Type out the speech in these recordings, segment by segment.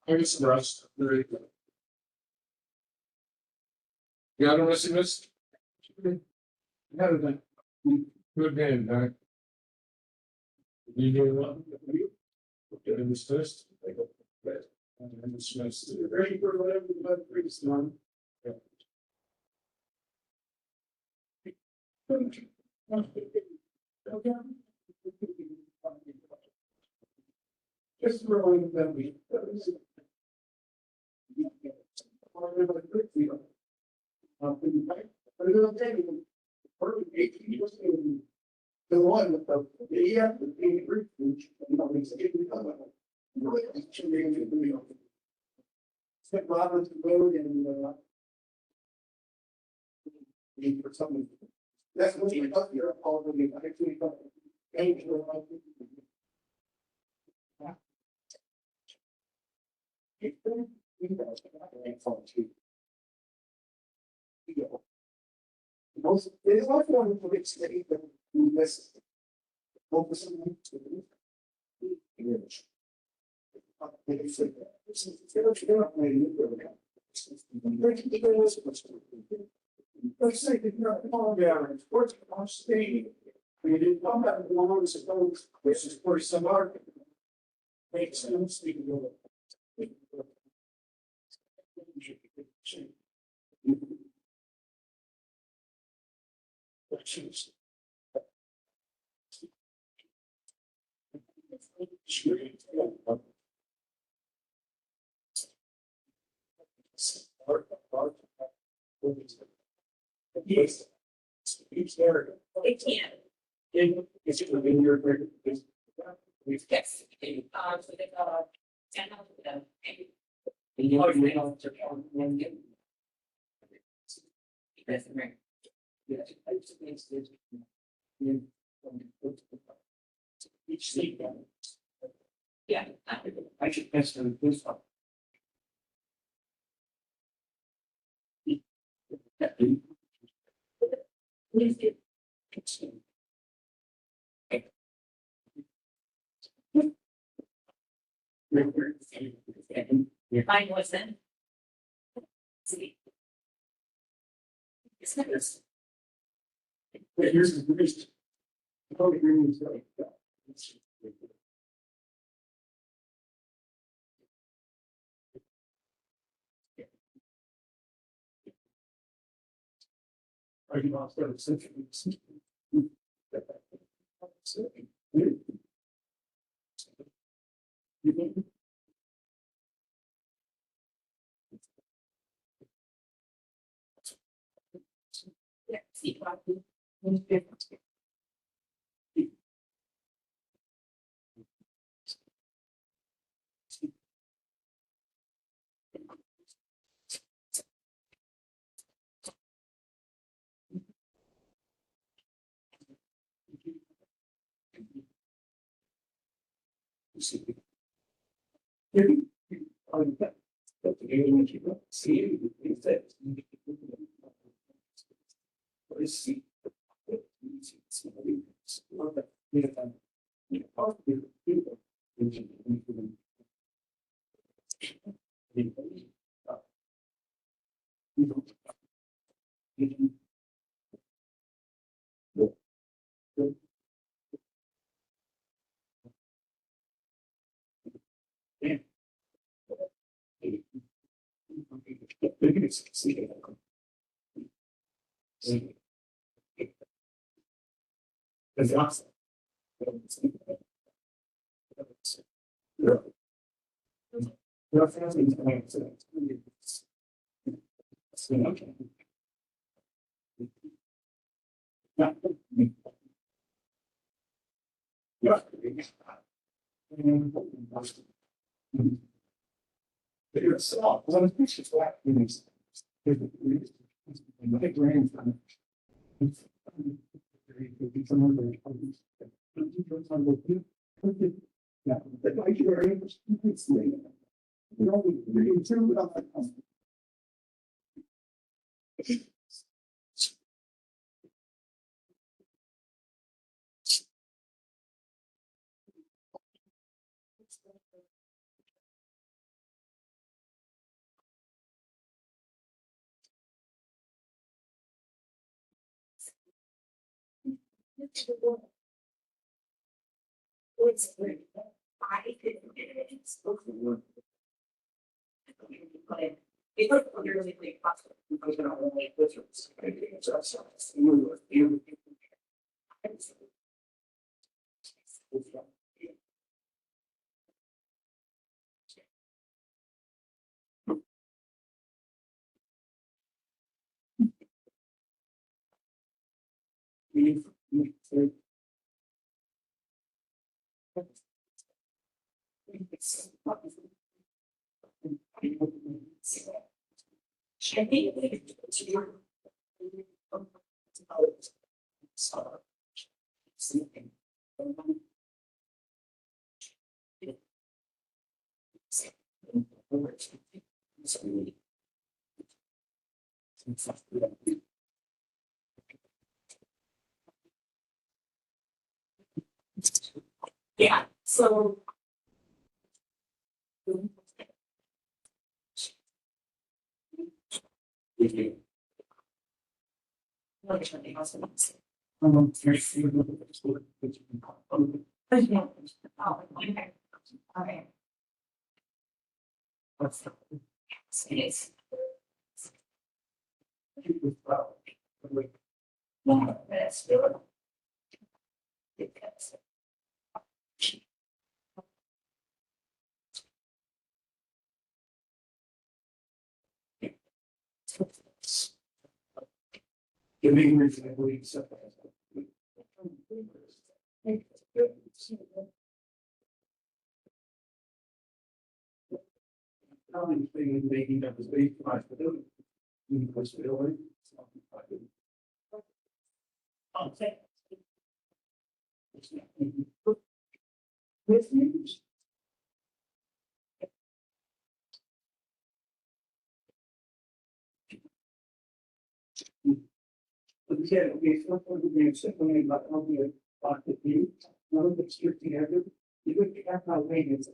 I get some rest. Yeah, I don't want to see this. Good game, huh? You doing well? Getting this first. And dismissed. Ready for whatever the previous one. Just throwing them. The one with the, yeah, the group, which, you know, makes it become. Step Roberts Road and, need for something. That's what you got here, all the way, I actually got. Most, there's one form of which they even less. Focus on the image. Let's say that you're a palm down, sports on stadium. We didn't come back along, suppose, which is for some art. Makes sense, we can go. choose. Yes. It's there. It can, It's in your. yes, so they got 10 of them. That's right. Each seat. Yeah. I should answer this one. Mine wasn't. See. It's not this. But here's the reason. Probably agree with you. Are you off the century? Yeah, see. That's awesome. Your family's going to. Okay. Yeah. Yeah. But you're soft, because I was pictured flat. My grandfather. Yeah, but like you are able to sleep. You know, you turn it off. It's great. I could, it's. It looked really big. Because I don't like difference. I think it's outside. Yeah, so. Okay. It's. That's good. Give me reason to believe so. Probably thinking making that was based on the building. Possibility. Okay. With you. Yeah, we certainly about the view, none of it's strict together. You would have how late it's.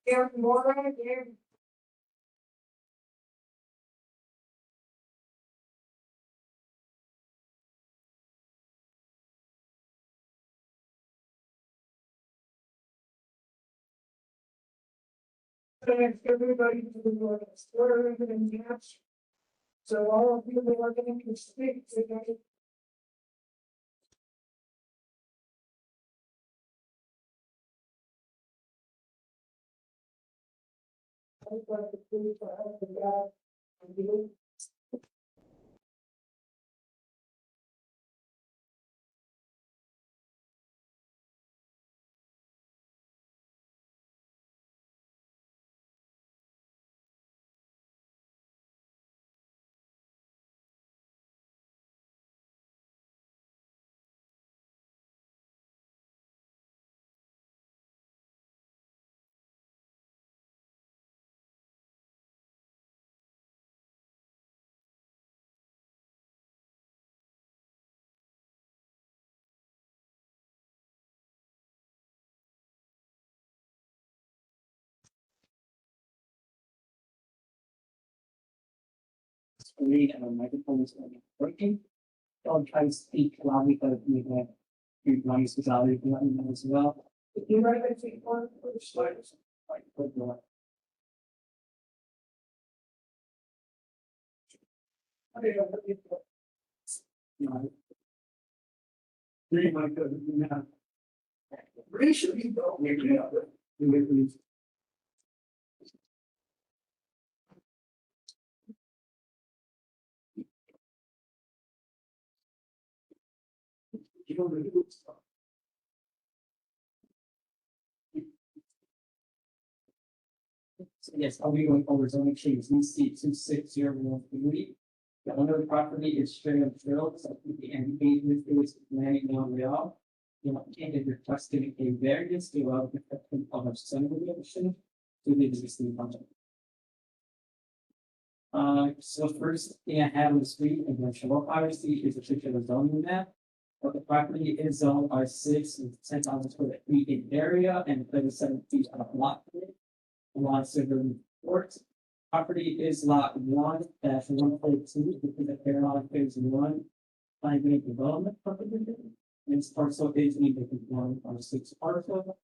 Eric Moore, here. Thanks everybody to the story and match. So all of you that are going to speak today. I'd like to please help the God and you. Read and the microphone is working. I'll try to speak loudly, but we have your noise is out as well. If you write, I think one for the slides. Like, put the. Three might go now. Three should be go. Maybe other. You don't really do stuff. So yes, I'll be going over zoning changes. We see 26013. The owner of the property is straight up trail, so the engagement is landing on real. You know, and is requesting a variance to allow the effective of a subdivision to the existing project. So first thing I have on the screen, and then show up obviously is a particular zoning map. But the property is zoned R6 with 10,000 square feet in area and 37 feet of lot. Along Silver Court. Property is lot 1-142, which is a parallel phase 1 5 development property. And this parcel is in the one or six parcel.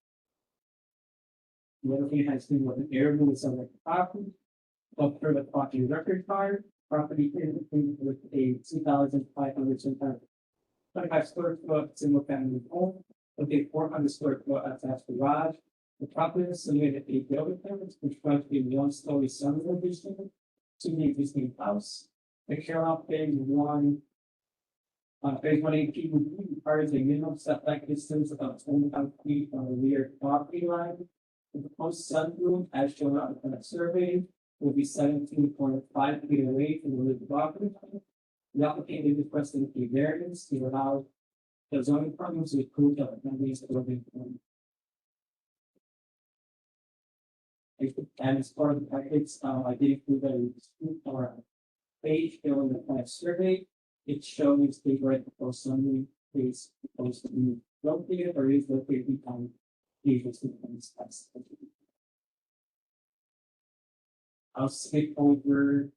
The other thing has to do with an area with some like property. Up for the property record card, property is with a 2,500 sometimes 25 square foot single family home with a 400 square foot attached garage. The property is submitted a building permit, which runs to be one-story subdivision to the existing house. The Carroll phase one. Phase one AP requires a minimum setback distance of 25 feet from the rear property line. The proposed sunroom, as shown on the survey, will be 17.5 feet away from the rear property line. The applicant is requesting a variance to allow the zoning department to approve the amendments to the building permit. And as part of the packets, I did include a page showing the plan survey. It shows the right proposed sunroom is proposed to be located or is located on the existing homes. I'll skip over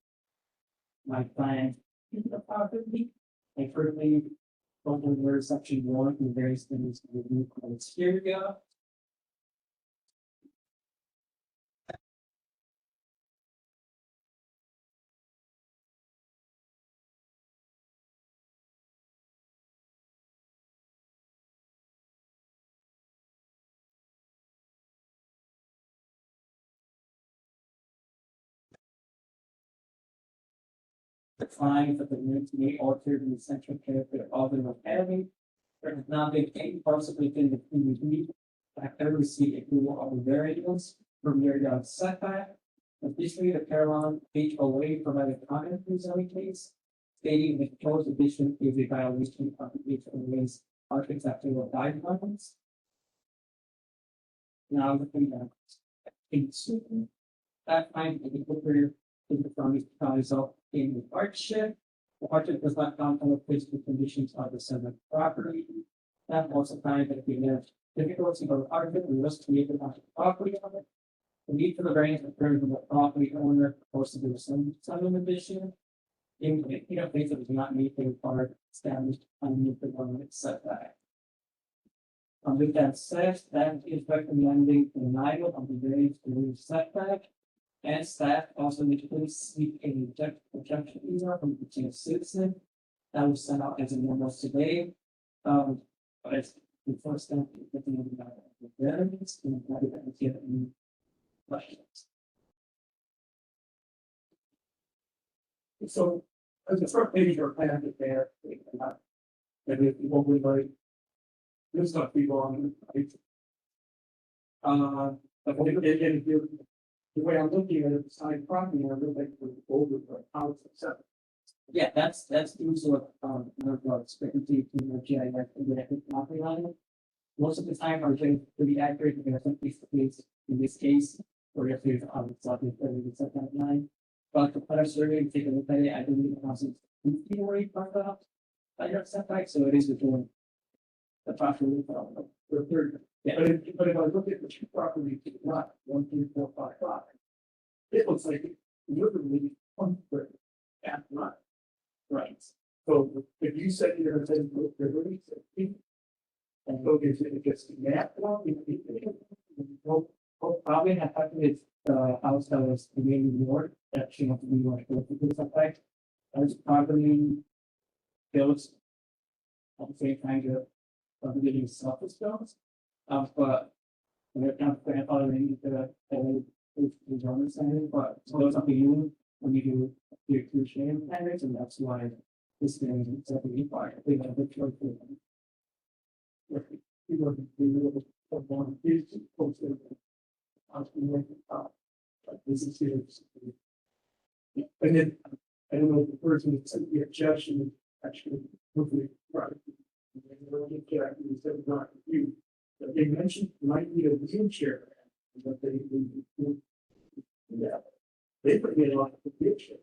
my plan in the property. I currently go over section one and various things with new criteria. The client of the unit may alter the essential character of the locality. There has not been any parcel within the community that ever received approval of the variance from rear yard setback. Additionally, the Carolina HOA provided comment in the zoning case, stating the proposed addition is a violation of the HOA's architectural guidelines. Now, looking at in that kind of incorporated in the front result in the hardship. The hardship does not contemplate physical conditions of the subject property. That also find that we have difficulty of hardship, we must create the property on it. The need for the variance occurs when the property owner proposed to do some addition. In case that does not meet the required established underneath the government setback. With that said, that is recommending denial of the variance to the setback. And staff also need to please seek a objection email from the team citizen. That was sent out as a memo today. But it's the first step in getting the variance and I didn't get any questions. So as the first page or plan is there, maybe if people would like this stuff be wrong. But if you the way I'm looking at it, the side property, I look like the over the house itself. Yeah, that's due to expectancy to the GIS and the property line. Most of the time, our getting pretty accurate, you're gonna face to face in this case, or if there's something the setback line. But to put a survey and take a look at it, I believe the house is 50 away from the your setback, so it is within the property. For third. Yeah, but if I look at the two properties, it's not 1, 3, 4, 5, 5. It looks like it literally 1 foot at not. Right. So if you said you're gonna say literally 60. And so it gets to that one, we'll probably have to it's the house that was the main reward that she had to be more effect. As properly built at the same time of getting self built. But when it comes to grandfathering the zoning center, but those are the when you do your two shade standards, and that's why this thing is exactly required. They have the choice for them. This is serious. And then I don't know if the person that sent the objection actually hopefully right. Not you. But they mentioned might be a wheelchair. But yeah, they put me on the wheelchair.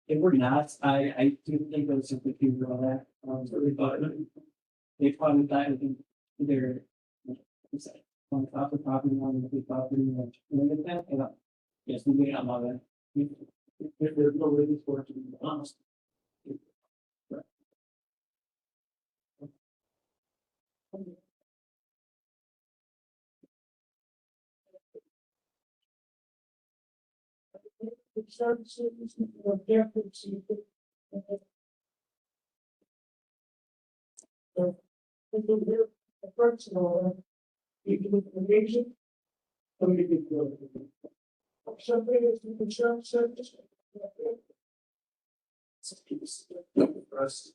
And we're not. I do think there's something to do with that. So they probably thought it either on top of property on the property and look at that. And yes, we may not know that. If there's no way for it to be honest. services, objectives. The personal, you can information. Somebody can go. Somebody is the insurance service.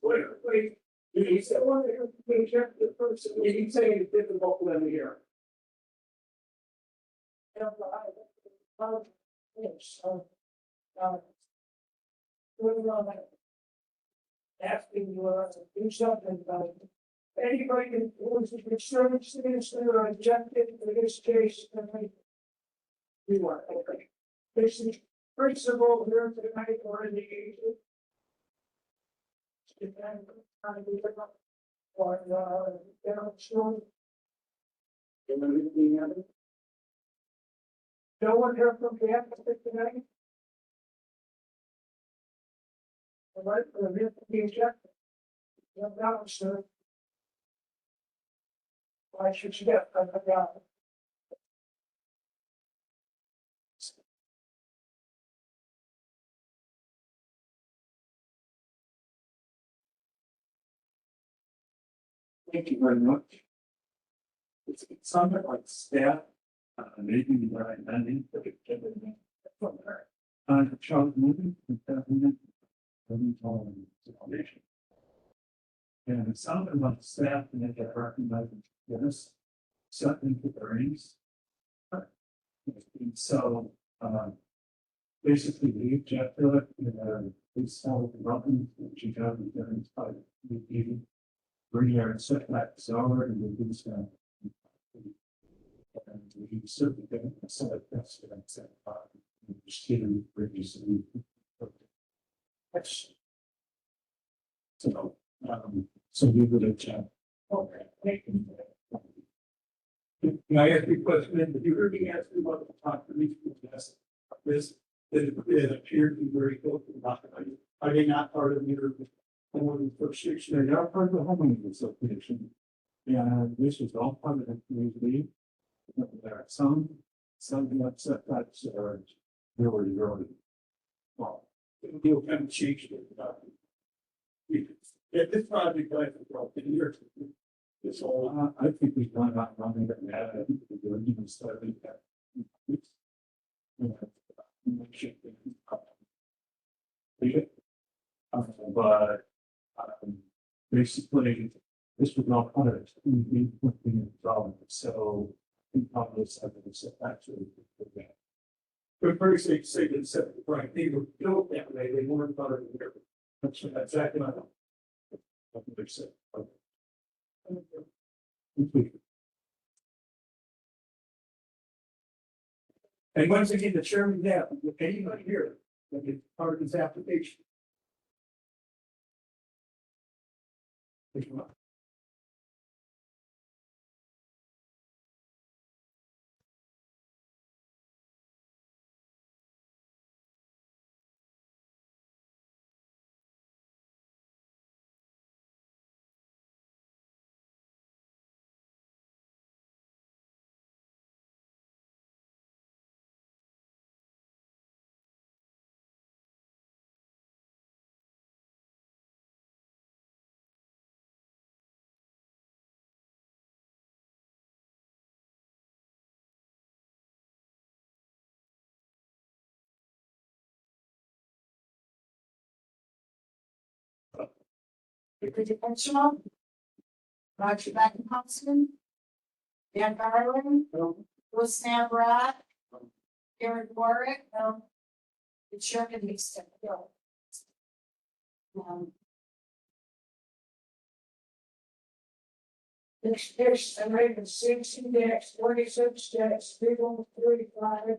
Wait. You said one, you check the person, you say it's difficult for them here. Asking you to do something about it. Anybody can, who's the insurance minister or objective in this case, you are, okay. This is principal here tonight or in the agent. Or, story. No one here from the applicant tonight? All right, we're here to be objective. No doubt, sir. Why should you get, I forgot. Thank you very much. It's somewhat like staff, maybe the right ending, but it can be from there. Charles moving, foundation. And it sounded like staff and they get recognized this, something to their earnings. And so, basically, the objective, is all the development, which you have with them, by the bring your setbacks over and reduce them. And we certainly don't set that's what I'm saying. Just to reduce the. So we would have checked. Okay. Can I ask you a question? Did you heard me ask you about the top of these? Yes. This, it appeared to be very close to the. Are they not part of your? Association, they are part of the homeowners association. And this is all part of the community. There are some that setbacks are really. Well, you'll kind of change it. Yeah, this project, I think, well, in years. It's all, I think we've done that running that now. I think we're doing even study that. But basically, this was not part of it. We put in development, so we probably said that it's actually. But first they say that said, right, they were built that way, they weren't part of it. That's exactly what they said. And once again, the chairman, yeah, anybody here, that is part of this application. Thank you. Richard Pensional, Roger Beckenhausen, Dan Garland, Louis Navarette, Aaron Warwick, the chairman needs to go. There's a rate of 60-46-35/3.1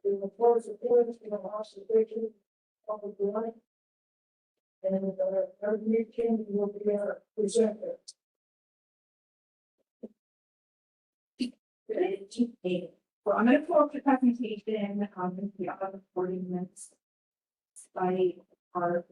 in the course of doing in the house of vision of the blind. And our meeting will be presented. Well, I'm going to pull up the presentation, we have about 40 minutes by our,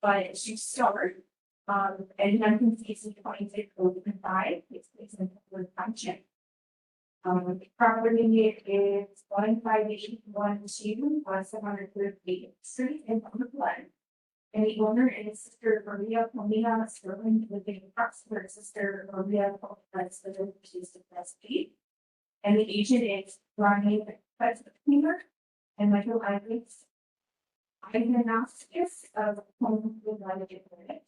But to start, and then can see some 26 open five, it's in the function. The property is 15812 Street in Cumberland. And the owner is Sister Maria Pomina Sterling, living across her sister Maria Pomina Sterling, she's the trustee. And the agent is Ronnie Petzler and Michael Ivins. I'm the analysis of home with limited limit.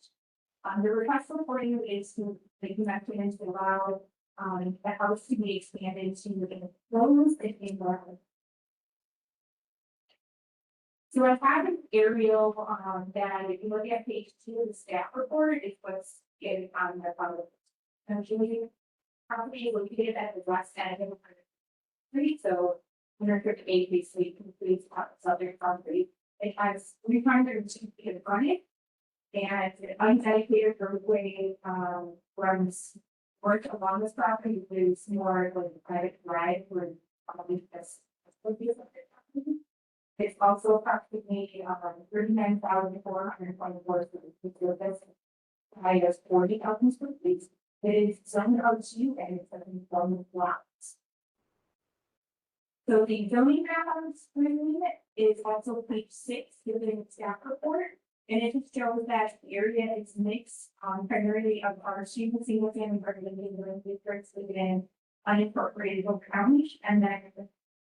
The request for you is to the connections to allow the house to be expanded to the flows and in. So I have an aerial that if you look at page 2 of the staff report, it was in on the bottom. Essentially, property located at the west end of the street, so 158 basically completes southern property. It has 302 feet of frontage and an undedicated roadway runs work along this property is more like a private drive where probably this would be something. It's also approximately 39,424 square feet. High as 40,000 square feet. It is zoned R2 and it's in zoning lots. So the zoning map on the screen is also page 6 given the staff report. And it just shows that the area is mixed primarily of R2 single family residential districts within unincorporated Oak County. And then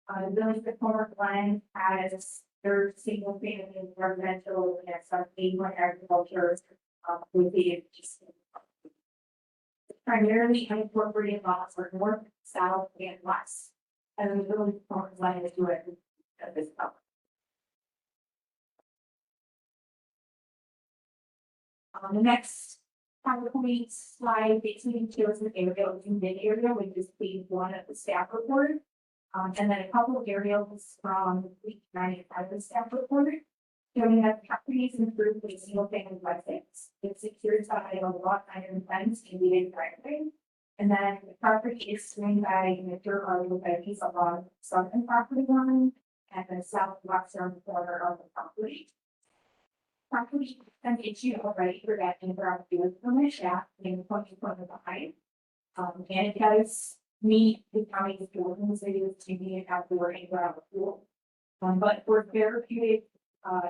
the village of Former Glen has their single family residential and some A1 agriculture with the primarily unincorporated lots are north, south, and west. And the village of Former Glen is doing this up. The next PowerPoint slide basically shows an aerial in mid area, which is page 1 of the staff report. And then a couple of aerials from week 95 of the staff report, showing that properties improved with single family residence. It's secured by a lot iron fence and leading driveway. And then the property is screened by Mr. Arlo along the southern property line and the southwestern corner of the property. Property an issue already for that interactive with permit shaft in 2025. And it does meet the county's ordinance to be outdoor and gravel pool. But for therapeutic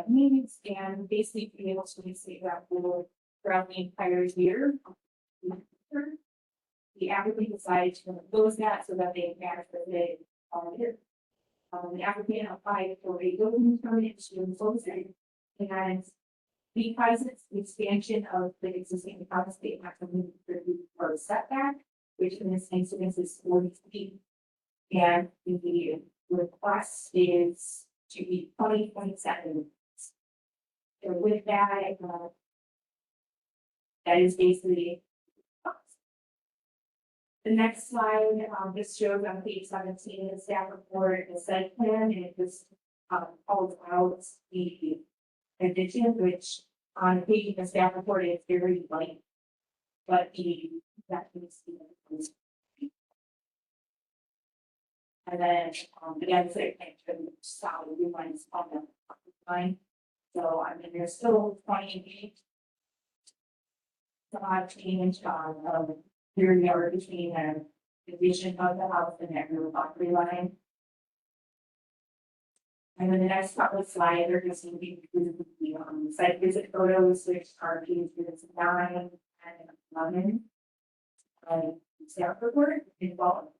needs and basically be able to receive that pool throughout the entire year. The applicant decided to close that so that they manage the all year. The applicant applied for a building permit to enclose it, and because it's the expansion of the existing house, they have to move for a setback, which in this instance is 40 feet. And the request is to be 2027. So with that, that is basically the next slide. This shows on page 17 the staff report, the site plan, and it just calls out the addition, which on page the staff report is very light, but the that needs to be. And then again, so solid lines on the line. So I mean, there's still 28 change on here we are between the division of the house and that real property line. And then the next couple of slides are just going to be the site visit photos, which are pages 9 and 11. Staff report involved.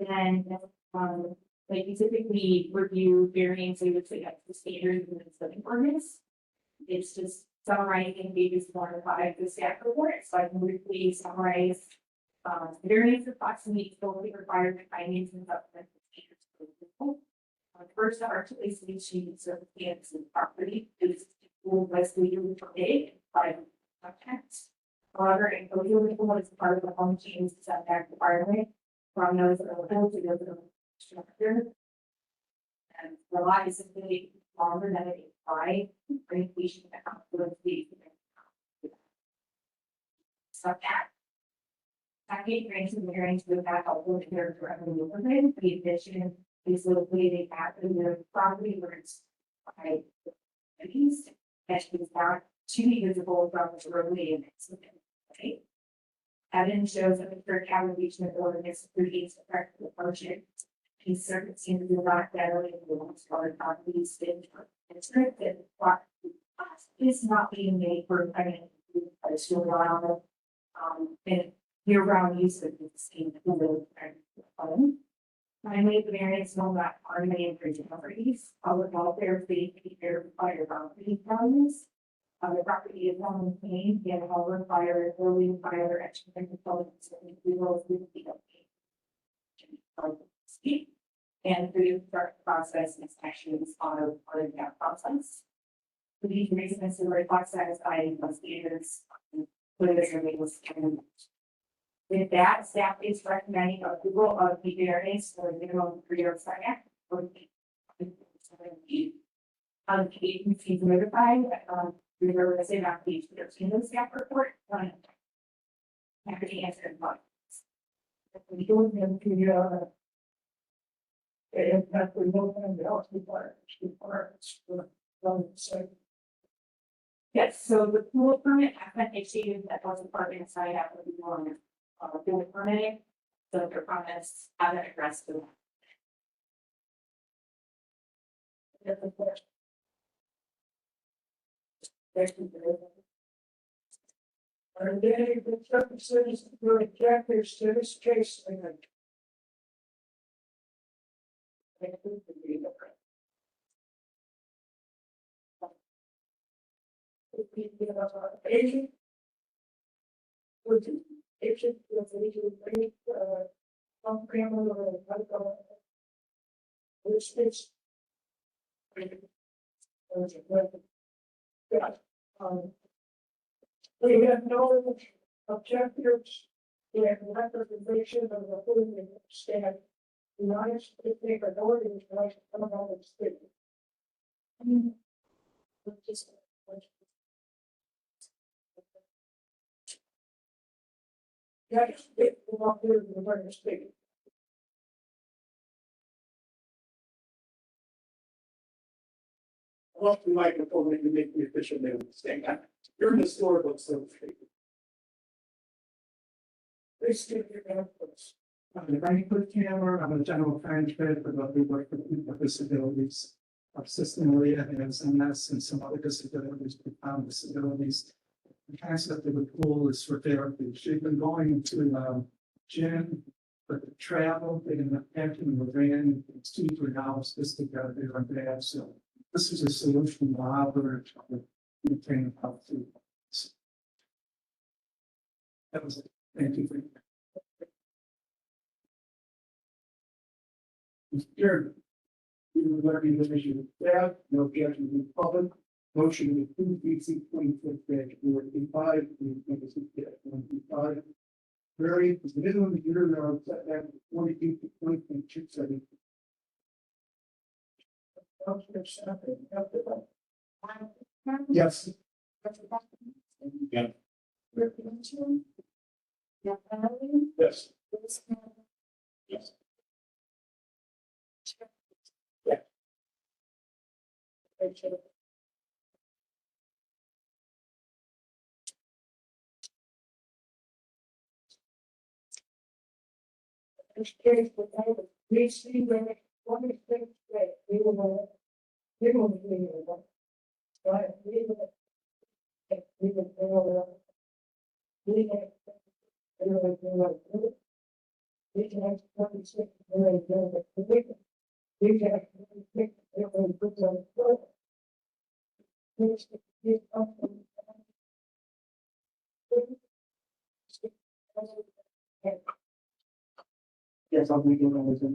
And like you typically review variances with the standards and the living ordinance. It's just summarizing pages 1 to 5 of the staff report. So I can briefly summarize variance approximately totally required findings and supplemental standards. First, our isolation circumstance and property is less legally permitted by context. However, enclosure ritual is part of the home change setback requirement from those available to those of structure. And the lot is simply longer than it is wide, completion of the subject. second granting the variance with that outdoor character of the neighborhood, the addition is located at the property where it's by the east, that is not to be visible from the roadway and it's okay. Evidence shows that the third calibration of ordinance creates a practical function. These circumstances do not generally influence other properties in restricted property is not being made for a school around and year-round use of the same pool and home. Finally, the variance will not harm any infringing properties, public welfare, safety, air, fire, property values. The property is well maintained, yet however, fire, building, fire, extra components, and we will be speak. And through the process, inspections on that process. For these reasons, the report satisfying the standards, whether there's a legal standard. With that, staff is recommending approval of the variance for a minimum 3 year setback. The agency is notified, we were going to say that the 13 of the staff report. Happy to answer any questions. We don't have to, and that we know and the health requirements for the site. Yes, so the pool permit has been issued at the department side after the one, pool permitting. So the comments haven't addressed the. Are there any circumstances where objectors to this case? Agent. Would you, agent, some camera or which is. Yeah. We have no objectives. We have representation of the whole stand. The honest, if they are going to try to come out of the state. Yeah, it will not be the very state. Well, the microphone, maybe make the official name of the state. You're historical, so. They still get outputs. I'm a banquet camera, I'm a general franchise, but we work with people with disabilities. Our system area has MS and some other disabilities, profound disabilities. The concept of the pool is for therapy. She's been going to gym, but the travel, getting the packing the van, it's 2 to 3 hours just to go there and back. So this is a solution to our maintain health. That was it. Thank you. Mr. Chairman, we would like to issue with staff, no objection to the public. Motion to approve BC 26-485, 26-125. Variance is minimum year yard setback 42 to 20.27. Yes. Yeah. Yes. Yes. We see when it, one is things that we will, right, we will, we can have 26 we can Yes, I'll be doing those in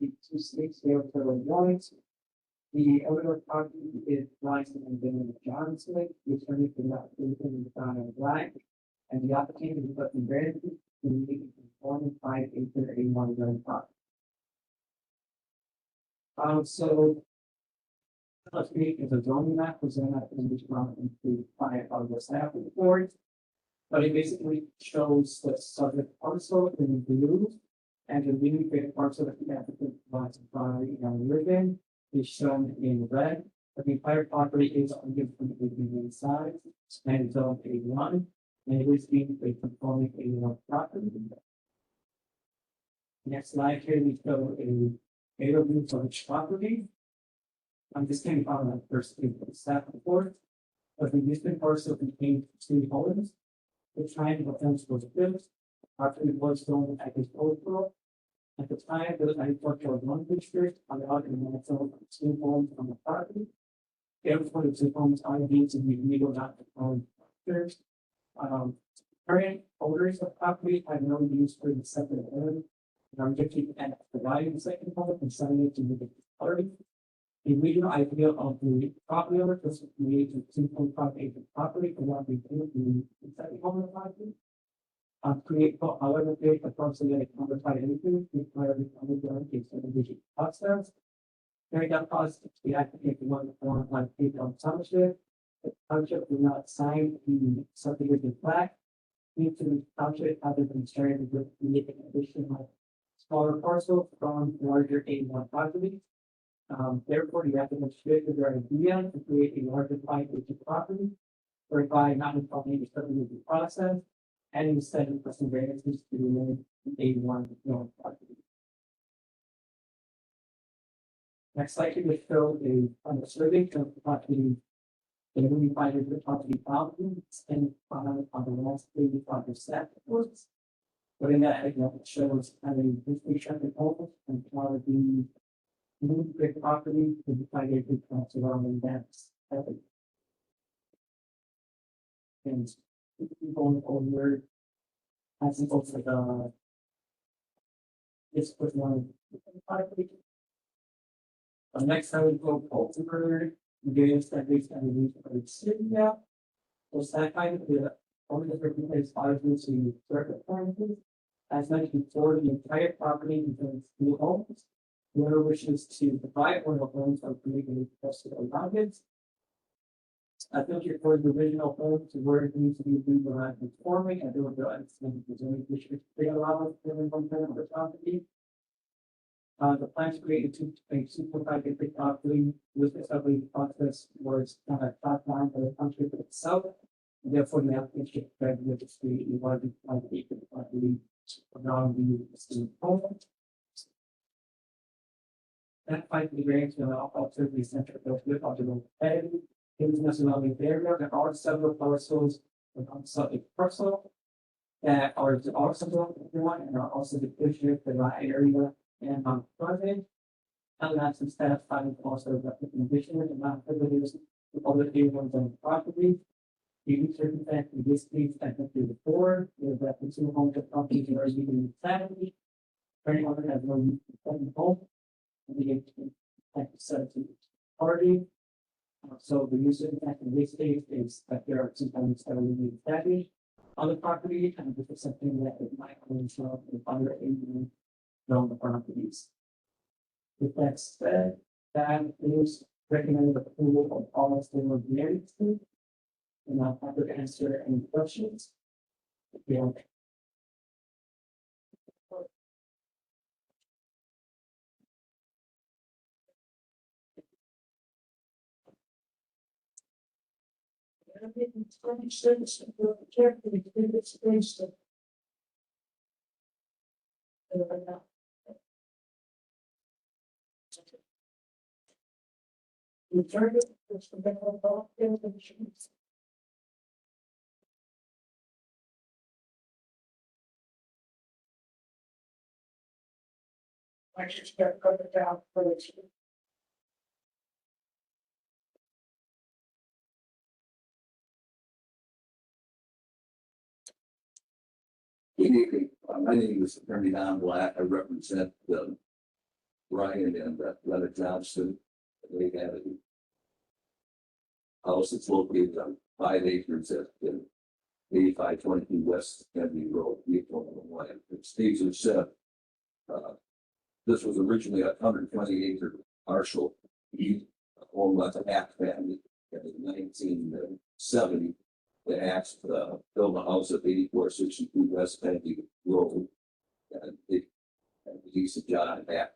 2 states there for the warrants. The other property is licensed and been Johnson, the attorney for that in the town of Black. And the applicant is looking granted to make it conforming 5 acre A1 zone property. So let's make it a zoning map, presented in which one include 5 of the staff report. But it basically shows the subject parcel in blue. And the newly created parcel that the applicant provides by ribbon is shown in red. But the entire property is on different main size and zone A1. And it is being a conforming A1 property. Next slide here, we show a overview of each property. This came from the first page of the staff report. But the existing parcel contains 2 homes. The triangle fence was built. Property was shown at his overflow. At the time, there was agricultural one district allowed in the zone of 2 homes on the property. Therefore, the 2 homes are deemed to be legal not to own structures. Current owners of property have no use for the second home. Objective and providing the second home and selling it to the party. The regional idea of the property owner was to create a 2.5 acre property for not being the second home of the property. Create, however, create approximately 105 acres, require the underground case of the digit process. During that process, the applicant wanted to form on paper on township. The township did not sign the subdivision plat. Due to the township having concern with creating additional smaller parcels from larger A1 property. Therefore, the applicant shifted their idea to create a larger 5 acre property, whereby not involving the subdivision process, and instead of some variances to remain A1 zone property. Next slide here will show a survey of the property. The newly filed the property boundaries and on the last 85% reports. But in that, it shows having history traffic homes and how the new big property to be divided into surrounding dams. And going over, as it goes like this was one property. Next time we go over various studies and we need to see now. So that kind of the only different place largely to circumstances. As mentioned before, the entire property contains 2 homes. Whoever wishes to provide one of the homes are legally requested around it. I think for the original home to where it needs to be legal and conforming, and there will be the zoning district they allow us to live on the property. The plan to create a 2.5 acre property with the subdivision process was top line for the country itself. Therefore, the application with the street, you want to find the acre property around the existing home. That 5 acre range will also be centered with optimal heading. In the national area, there are several parcels on subject parcel that are also everyone and are also the district, the area and on project. And that's instead of finding also the condition and not privileges to other areas on the property. The circumstance in this case, technically before, is that the 2 homes of properties are using family. Any other has no second home. And the party. So the use of impact in this case is that there are sometimes that are really established on the property, and this is something that it might show in other areas on the properties. With that said, that is recommended approval of all of the variants. And I'll have to answer any questions. Yeah. The target is to make all innovations. I just got cut it down for the. My name is Attorney Don Black. I represent Ryan and Leonard Johnson. They have a house that's located on 5 acres at 8522 West Kennedy Road, Illinois. Steve has said this was originally a 120 acre partial owned by the Hack family in 1970. they asked, build a house at 8462 West Kennedy Road. And he said, John, back,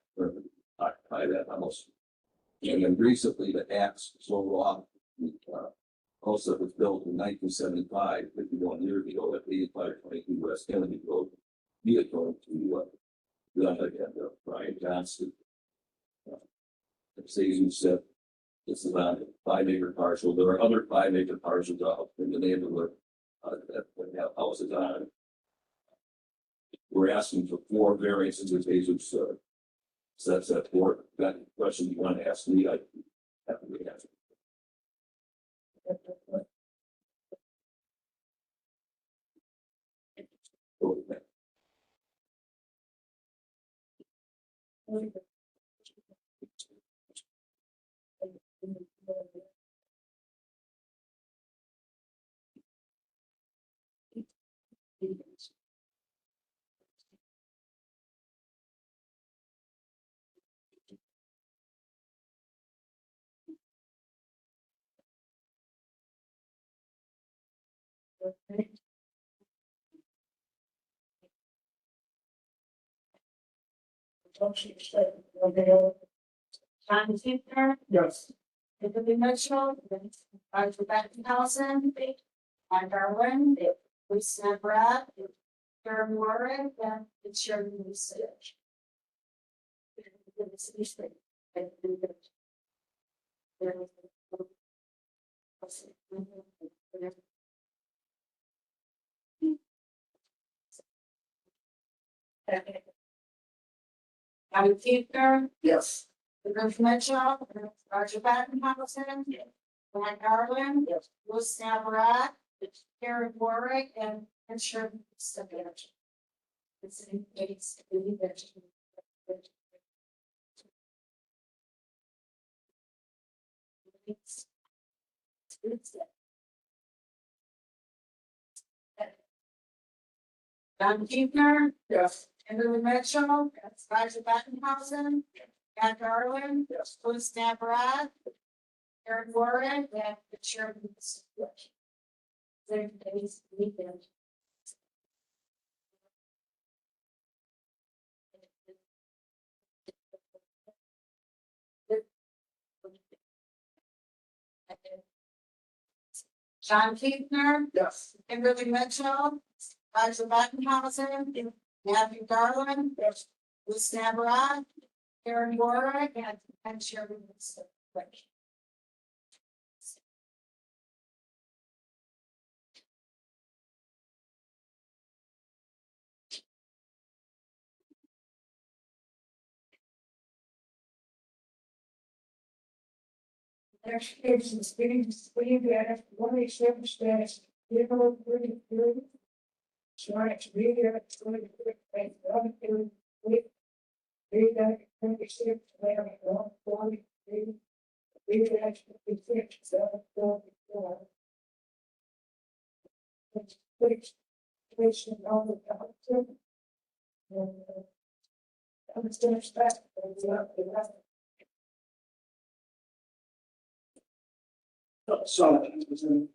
occupy that house. And then recently the axe sold off, house that was built in 1975, 51 years ago at 8522 West Kennedy Road. Vehicle to, Brian Johnston. Say you said, it's about a 5-acre parcel. There are other 5-acre parcels out in the neighborhood that have houses on it. We're asking for 4 variances in Jesus. So that's that 4. That question you want to ask me, I have to answer. Okay. John Tinker, Yes. Vivian Mitchell, Roger Bettenhausen, Mike Darwin, Lisa Brad, Karen Warren, and it's Sherman Research. John Tinker, Yes. Vivian Mitchell, Roger Bettenhausen, Mike Darwin, Lisa Brad, Karen Warwick, and Sherman Research. It's really good. John Tinker, Yes. Kimberly Mitchell, Roger Bettenhausen, Matt Darwin, Yes. Louis Navarrete, Eric Warren, and the chairman of the situation. Everybody's leaving. John Kiefner, Yes. Kimberly Mitchell, Roger Bettenhausen, Matthew Garland, Louis Navarrete, Karen Warwick, and Sherman Research. Education, speeding that, one established status, vehicle, 30. Science, media, 20, and other, with. Data, 26, land, 140, data, 56, 744. Six, station, all the time. And, I'm still expecting, So, it was a,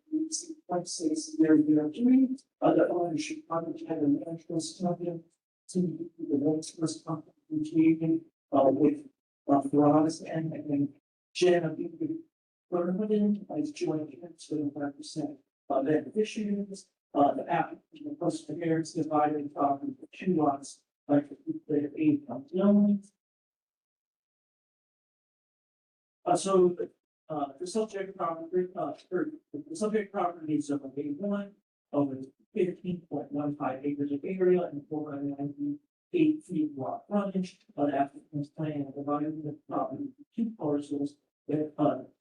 let's say, severe doing, other ownership, probably had a national study. To the next first company, with, Veronis and Jen, I think, permanent, as joint, 25%. Beneficiaries, the applicant, the perseverance divided, into 2 lots, like, the 8 only. So, the subject property, the subject property is of A1 over 15.15 acres of area and 498 feet lot frontage. Applicant's plan dividing the property into 2 parcels that,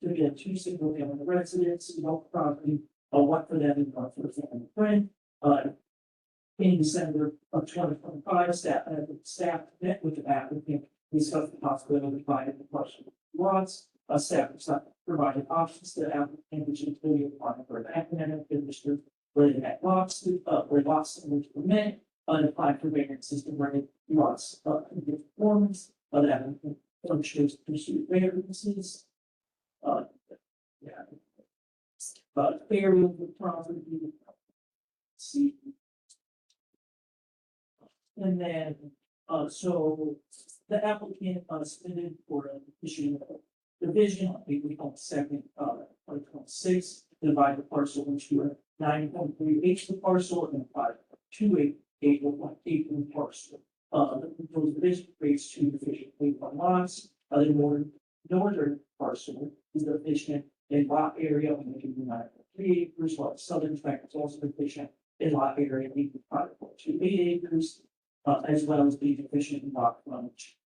to get 2 single-family residences, no property, one for them and one for family friend. In December of 2025, staff met with the applicant, discussed the possibility of dividing the parcel lots. Staff provided options to the applicant, which included applying for an academic district where they had lots, where lots which were met, and applying for variances to where lots, in performance, the applicant chose to pursue variances. Yeah. Area of the property. See. And then, so the applicant submitted for a petition of division, I think we call it second, 2026, divide the parcel into a 9.3 acre parcel and 5.2 acre parcel. The proposed division creates two division lots. The northern parcel is deficient in lot area, making 9.3 acres, while the southern tract is also deficient in lot area, making 5.28 acres. As well as being deficient in lot frontage.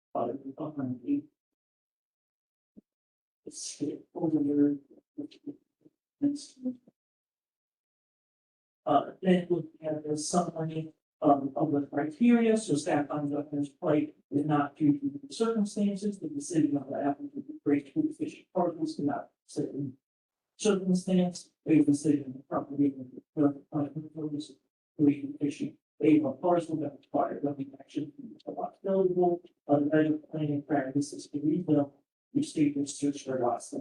It's over there. Then looking at the summary of the criteria, so staff finds that this plight is not due to the circumstances, the decision of the applicant to create two deficient parcels cannot certain circumstance, a decision of the property purpose, three deficient. A parcel that required living action a lot buildable, the better planning practices to rebuild, which statements search for lots.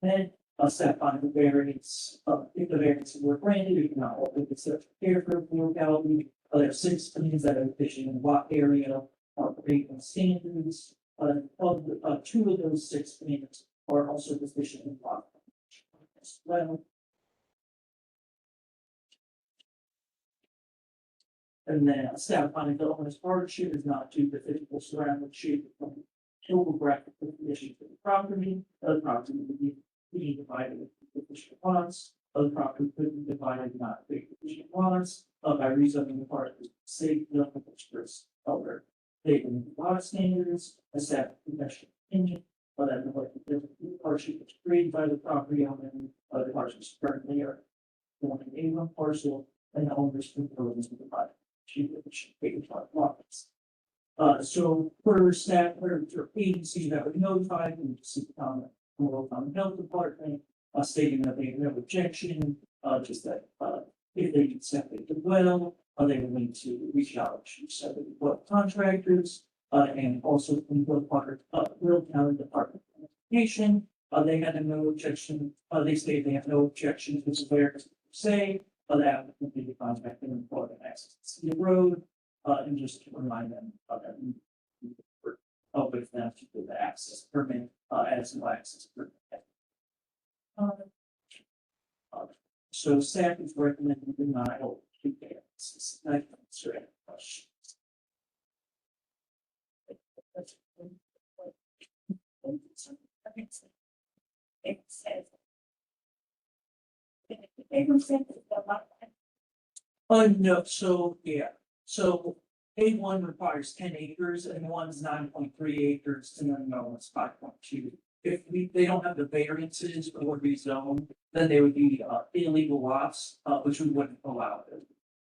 And a step on the variance, if the variance were granted, you cannot open the search care for the locality. There are 6 plans that are deficient in lot area, creating standards. Of the 2 of those 6 plans are also deficient in lot as well. And then staff finding the owner's hardship is not due to physical surrounding shape of topographic conditions of the property. The property would be being divided into deficient lots. The property could be divided not deficient lots by rezoning the part of the state building express over taking lot standards, a staff professional opinion, that the hardship is created by the property owner, the hardship is currently are going to a one parcel and the owner's proposing to divide. So for staff or agencies that were notified, we received a comment from the local health department, stating that they have no objection, just that, if they accept it well, they will need to reach out to several well contractors, and also from the part of Will County Department of Education. They had no objection, they stated they have no objections, which is where say, that would be contacting them for the access to the road, and just to remind them that with them to do the access permit, as no access permit. So staff is recommending denial to variances. I can answer any questions. No, so, yeah, so A1 requires 10 acres and one's 9.3 acres and then no one's 5.2. If they don't have the variances or rezone, then they would be illegal lots, which we wouldn't allow.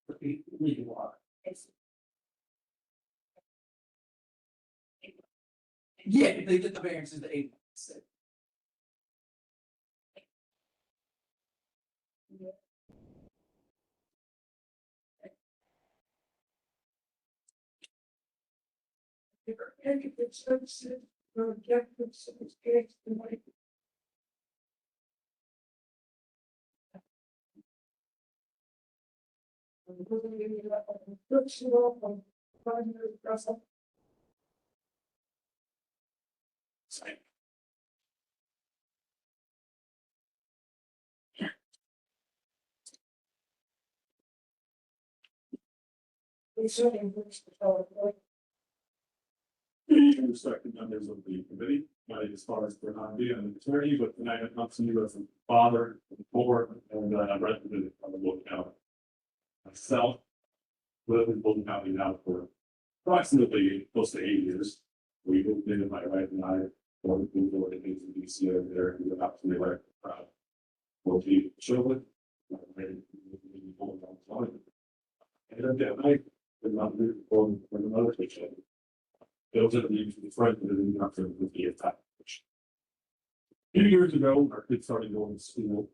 Would be illegal lot. Yeah, if they did the variances, the A1. Respected members of the committee, as far as for not being an attorney, but tonight I come to you as a father, board, and resident of the Will County. Myself, lived in Will County now for approximately close to 8 years. We moved in, my wife and I, moved over to DC over there, we were absolutely like proud. 14 children. And then I, from another picture. Those are the friends that are not going to be attacked. 2 years ago, our kids started going to school.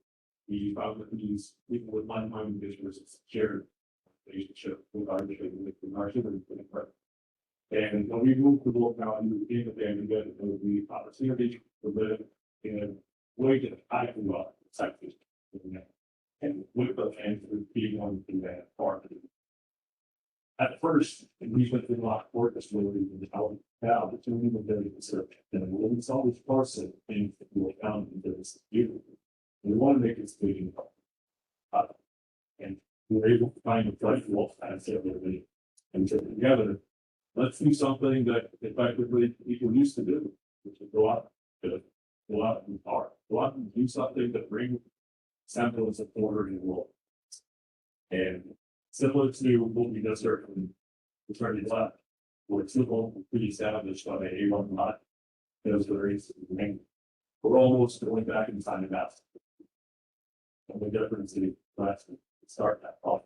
We found that these people with like-minded visions shared relationship with our children, and when we moved to Will County, we became abandoned, there would be opportunity to live in a way that I grew up in Texas. And with the fans being on that part. At first, we went through a lot of work this movie and the opportunity to really consider. And when we saw this parcel, things that we found in this beautiful. We want to make it speaking. And we were able to find a bright wolf and say, and so together, let's do something that effectively people used to do, which is go out and park, go out and do something that brings semblance of order in the world. And similar to what we just heard from the attorney left, where it's still pretty established on a A1 lot, those areas, we're almost going back in time now. And the difference is last week, start that off.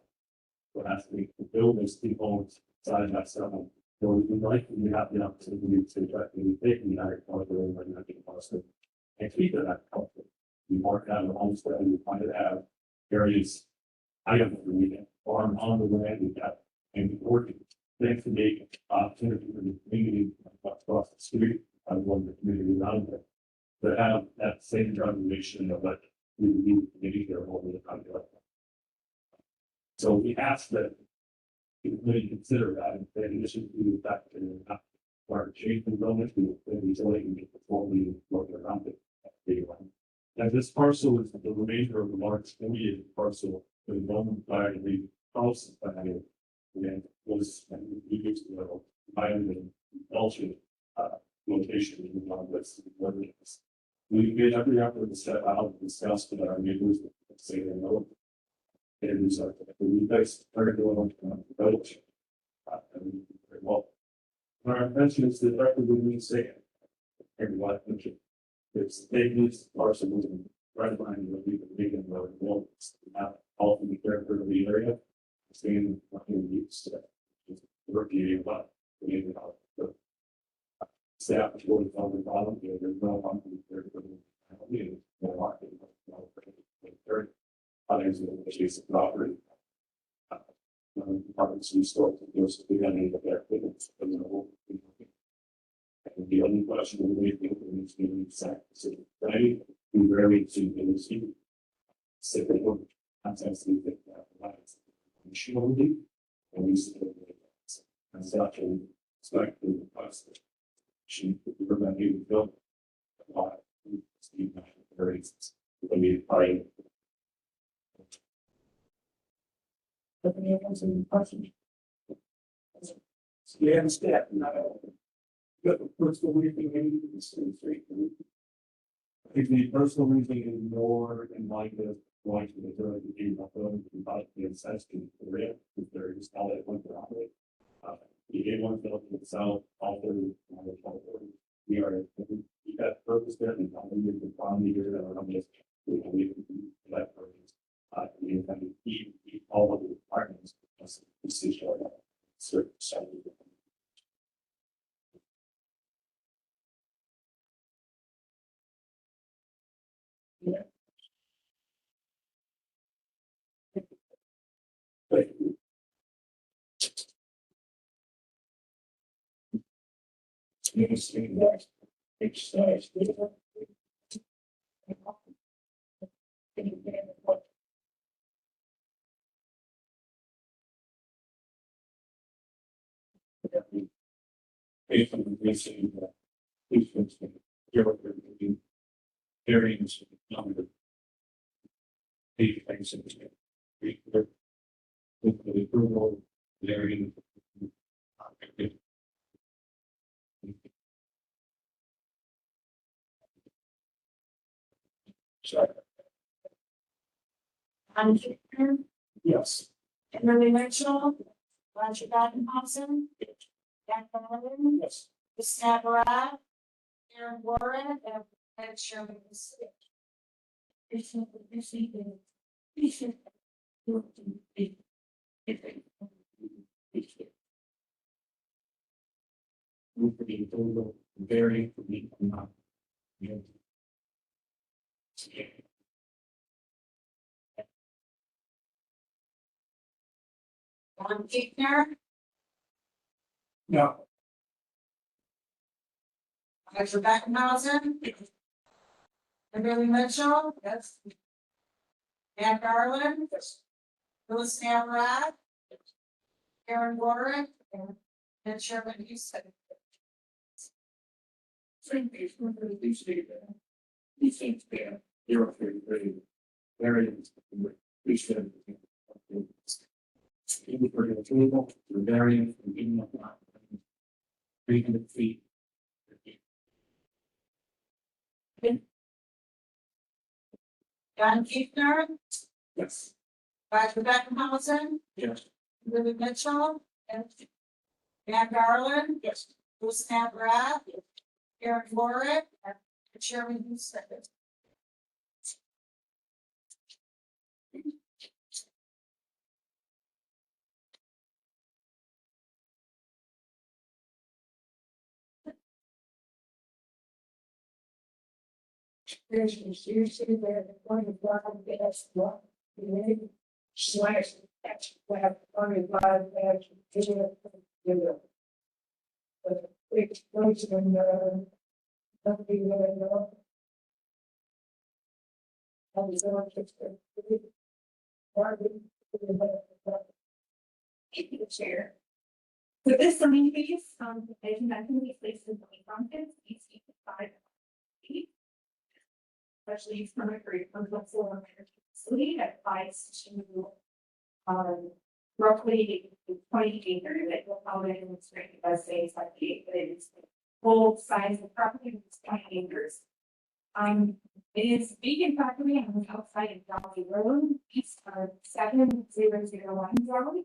Last week, the buildings, the homes, side by side. So we like, we have the opportunity to directly take the agriculture and not get lost and keep it agriculture. We mark out the homes that we find to have various items that we can farm on the land we got and we working. Thanks to the opportunity for the community across the street, I want the community around there. To have that same recognition of what we need to community there over the country. So we ask that you really consider that in addition to the fact that we're not part of change in bonus, we can get the fully working around it. And this parcel is the remainder of the large 48 parcel that was owned by the house family. And was used to the Belgian location in the West. We made every effort to step out and discuss with our neighbors, say they know. And we guys started going on the village. Very well. Our intention is to effectively say everyone mentioned. It's this parcel moving right behind the vegan road. Well, it's not all from the character of the area. Same nothing used to working about the staff is really found the bottom. There's no one there for the market. Others in the case of property. Departments and stores, those are the only of their things. And the only question we think is the exact decision. Right? We rarely see any specific context we think that machinery and we see and such and expect the cost. She we're going to build a lot of areas. We'll be buying. Any questions? Yeah, and step, not got the personal reasoning in the street. I think the personal reasoning is more in line with going to the third degree of going to about the ancestry area, if there is all that went around it. The A1 built itself, all through we are, we got purpose there and only the economy here that are just, we that purpose. We have to keep all of the departments, this is certain side. Based on the recent variance number. Things with the approval, variance. Yes. Kimberly Mitchell, Roger Badenhausen, Dan Bowman, Yes. Gustav Barad, Aaron Warren, and Ed Sherman. Very for me, not. Ron Kickner, No. Roger Badenhausen, Kimberly Mitchell, yes. Dan Garland. Louis Namrod. Aaron Warren. And Sherman Houston. Same case, we're going to do state that. These things, they're very, we should. Even for the table, we're very, even if not. 300 feet. John Kiefner. Yes. Roger Beckenhausen. Yes. Louis Mitchell. And Dan Garland. Yes. Louis Namrod. Aaron Warren. And Sherman Houston. There's usually where the point of God gets what you slash that's where point of God that's but it's place in nothing really know. And so it's Thank you, Chair. So this zoning case, as you mentioned, we placed in zoning functions, each five feet. Especially use permit for solar energy facility that applies to, roughly 20 acres that will come in and straight does say it's like the but it is full size of property, it's 20 acres. It is vacant property on the outside of Valley Road, east of 7001 Valley.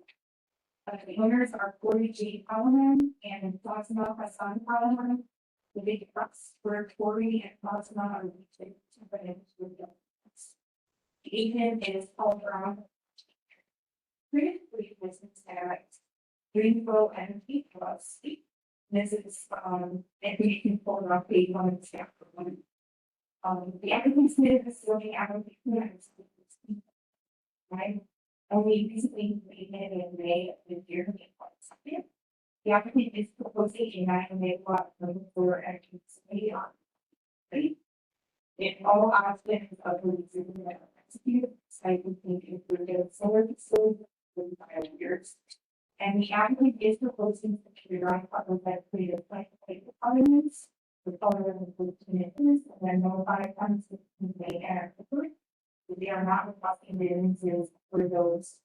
The owners are 40G Solomon and Plasma Hassan Solomon. The big trucks for Tory and Plasma are the agent is Paul Brown. Three business at Greenville Energy LLC. This is and we can pull it up page 1 and chapter 1. The applicant submitted the facility application. Right. Only recently completed in May of this year. The applicant is proposing a 9 megawatt solar energy facility on. If all aspects of the decision that are executed, site will be included solar facility within 5 years. And the applicant is proposing to derive public that created like elements, the color of the commitments, and then notify funds to convey and report. They are not requesting variances for those.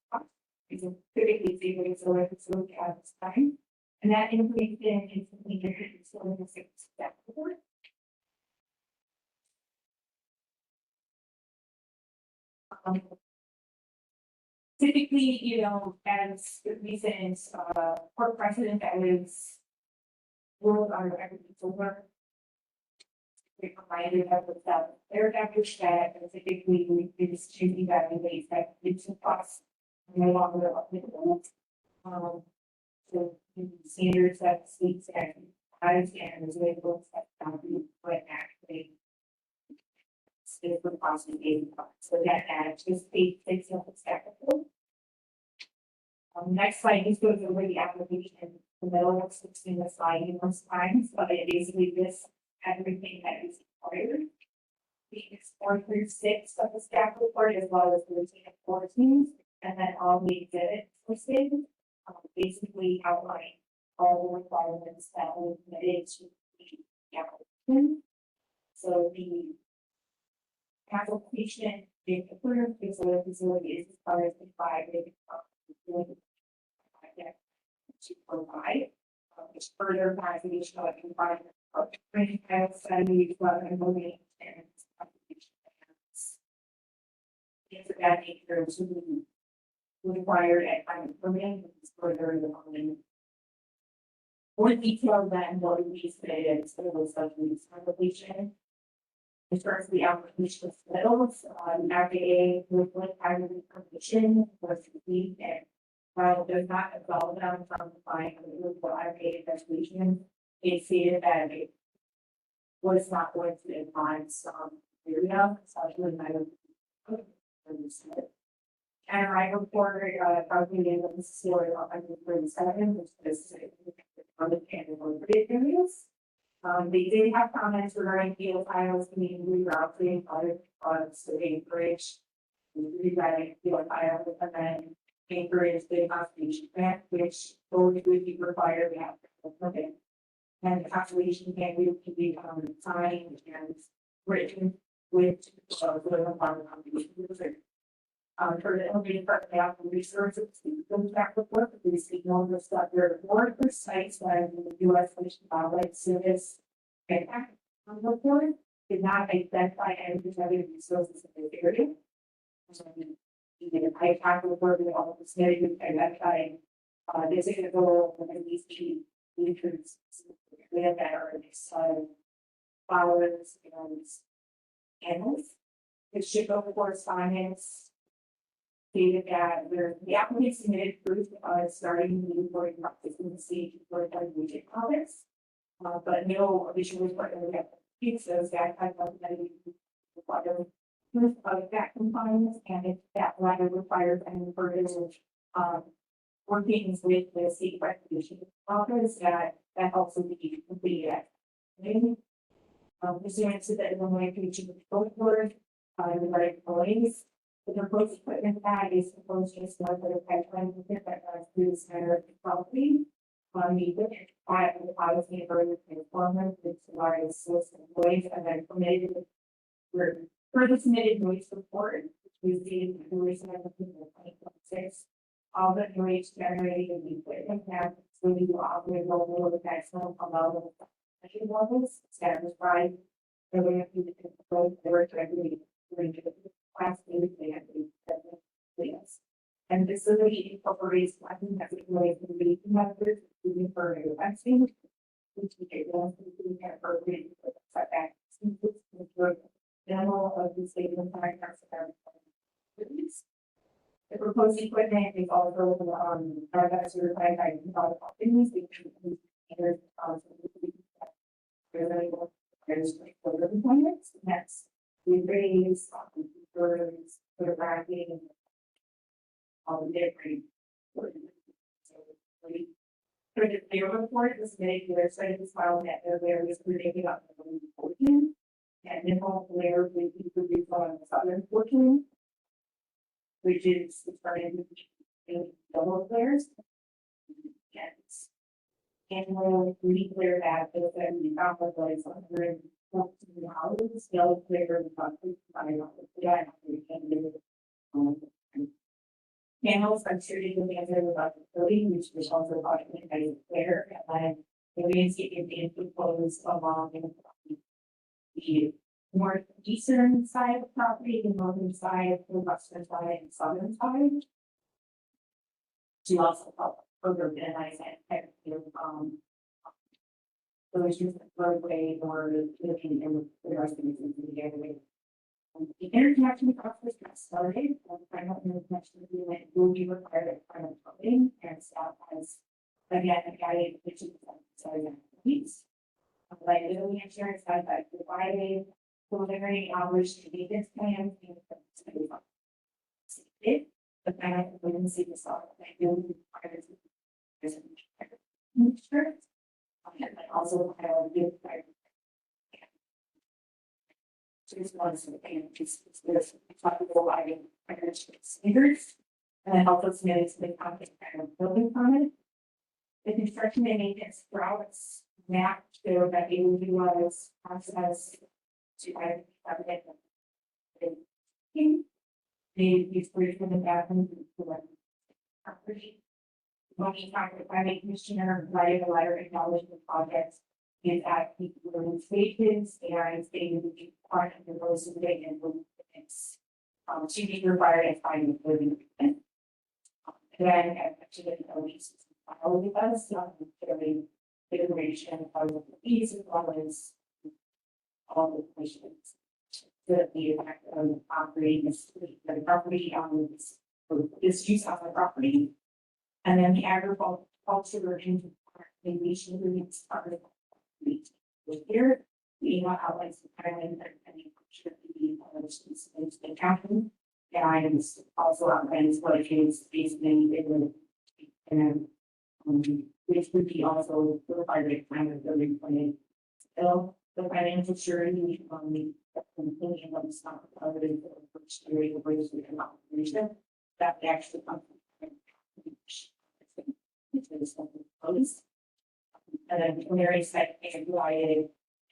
Because typically they would solar facility at this time. And that information is completed in solar step report. Typically, you know, as the recent court precedent that is ruled under everything over. We provided that with that air average that typically we is to evaluate that it's a cost no longer applicable. So the standards that states and as and as labels that but actually is the cost of being so that just page 6 of the technical. Next slide just goes over the application. The middle of 16 the slide numerous times, but it basically lists everything that is required. Pages 4 through 6 of the staff report as well as 13 and 14, and then all the exhibits listed basically outline all the requirements that were committed to the application. So the application being approved because the facility is required to provide to provide which further clarification of environment of training study and moving and things of that nature to be required at time of permitting further the more detailed than what we submitted to the subcommittee's application. In terms of the application submittals, the FAA with higher information was complete and while it does not absolve them from applying for the FAA investigation, it stated that it was not going to advance some area, especially in light of and I reported probably in the story of 137, which is from the areas. They did have comments regarding field tiles being rerouted by the bridge rewriting the file and then encourage the conservation grant, which both would be required to have. Okay. And the conservation plan will be signed and written with the farm contribution. For the elevated part of the Apple resources, goes back and forth, we speak on the stuff there, more precise than the U.S. Fish and Wildlife Service. And on the board did not identify any other resources in the area. I talked with board with all the studies identifying this is a goal and these key features that are these flowers and animals. It should go for correspondence. Stated that the applicant submitted proof starting the reporting process in the state for the comments. But no additional report that we have so that I thought that we require proof of that compliance, and if that letter requires any further workings with the state recognition office, that also be completed. Pursuant to the Illinois Commission Control Board, the right employees. The proposed equipment tag is proposed just like the pipeline that runs through the center of the property. The policy and further performance, which provides source employees and then permitted for further submitted noise report, which was dated February 17, 2026. All the noise generated in the equipment tag will be operated over the maximum amount of levels established by the way of the proposed directory class and facility incorporates planning that would relate to the methods including for vaccine, which we get one appropriate setback minimal of the state of the proposed equipment is also certified by the companies, which includes requirements. Next, we raise photographing all the different. For the clear report, the submitted to their site is filed at their various related up to 14. And minimal layer will be produced on the southern portion, which is starting in double layers. And we'll declare that the conflict is 114 houses, still clear the conflict by panels are treated with the answer about the building, which was also documented by clear, and then the landscaping being proposed along the northeastern side of the property, the northern side, the western side, and southern side. To also help further minimize and so it's just a roadway or looking in the rest of the area. The interconnection process got started. The final interconnection agreement will be required at final voting, and staff has again guided the weeks. Liability insurance has been provided. Preliminary hours to maintenance plan and the final emergency result. Liability requires insurance. And also give just one sort of thing, just this providing financial standards, and then also submitted to the content kind of building permit. The construction and maintenance routes mapped so that it will utilize process to these bridge with the bathroom property. When we talked to the planning commissioner, provided a letter acknowledging the project is at the stages, and stated that the part of the proposed survey and it's to be required as finding the building. Then actually the lease filed with us, fairly iteration of the lease as well as all the questions that the effect of operating the property on this use of the property. And then the agriculture and relation agreements are here. We outlines the island and should be the county. And also outlines what it is basically and which would be also required to kind of building plan. So the financial surety the conclusion of the stock which area brings the information that actually comes from. Closed. And then when there is that provided,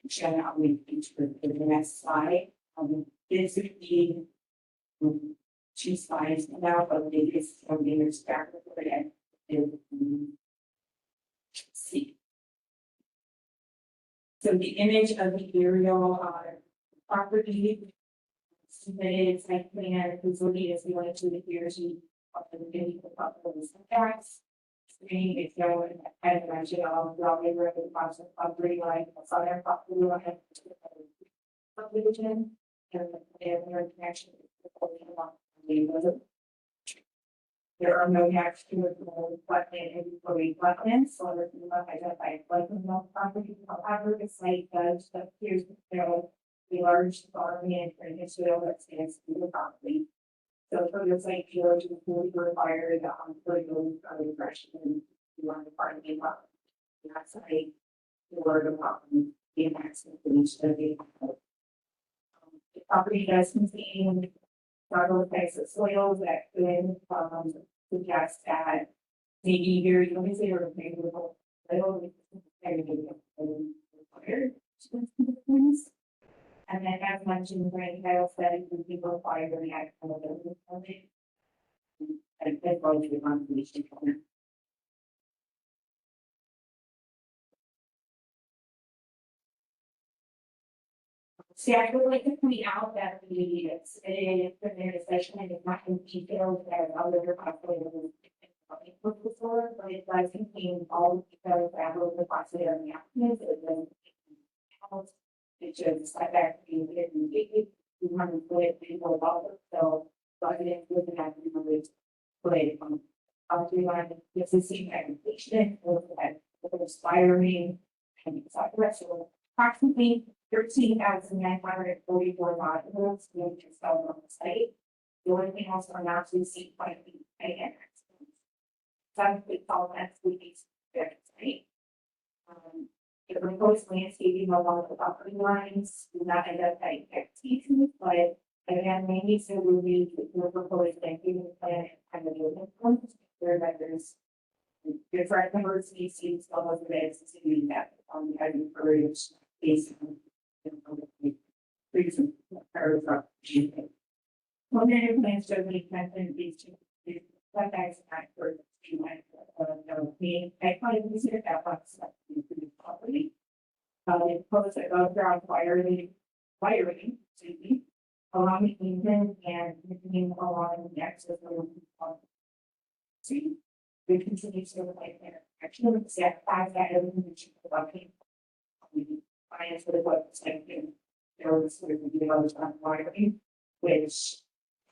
showing how we for the next slide, this would be. 2 slides now, but maybe it's from the years back again. See. So the image of the aerial property submitted site plan, facility is going to the years of the beginning of the setbacks. Screening is going, as I mentioned, Broadway Road, the process of green line, southern property line. Subdivision, and their connection. There are no gaps to it, wetland and wetlands, so if you look identify wetland property, however, the site does appears to show a large farming and drainage soil that stands to the property. So for the site, you are to fully require the for those regression and you want to farming property. That site, or the property, the maximum finish that they have. The property does contain several types of soils that could suggest that maybe very limited or favorable soil. And then as mentioned, Brand Title said it would be required in the actual building permit. And as well as the conservation plan. See, I would like to point out that the submitted preliminary assessment is not in detail as other possible before, but it does contain all the details that were requested in the applicant. It shows setback being written, we want to put it before buffer, so budgeting with the applicant related from we want to give the same application, look at the expiring and etc. So approximately 13,944 modules being installed on the site. The only thing else are not to receive quite the again. Some we call that site. The proposed landscaping along the property lines do not identify expectations, but again, maybe so will be the proposed landscaping plan and the building points where there's different number of species, all of the beds to do that on the encourage based on reason paragraph. Well, then your plans show the extension these two setbacks back for I kind of consider that box property. It proposed above ground wiring, along the easement and continuing along the access road. See, we continue to like there. Actually, let's say that everything that you put we finance for the website and there was sort of the other time wiring, which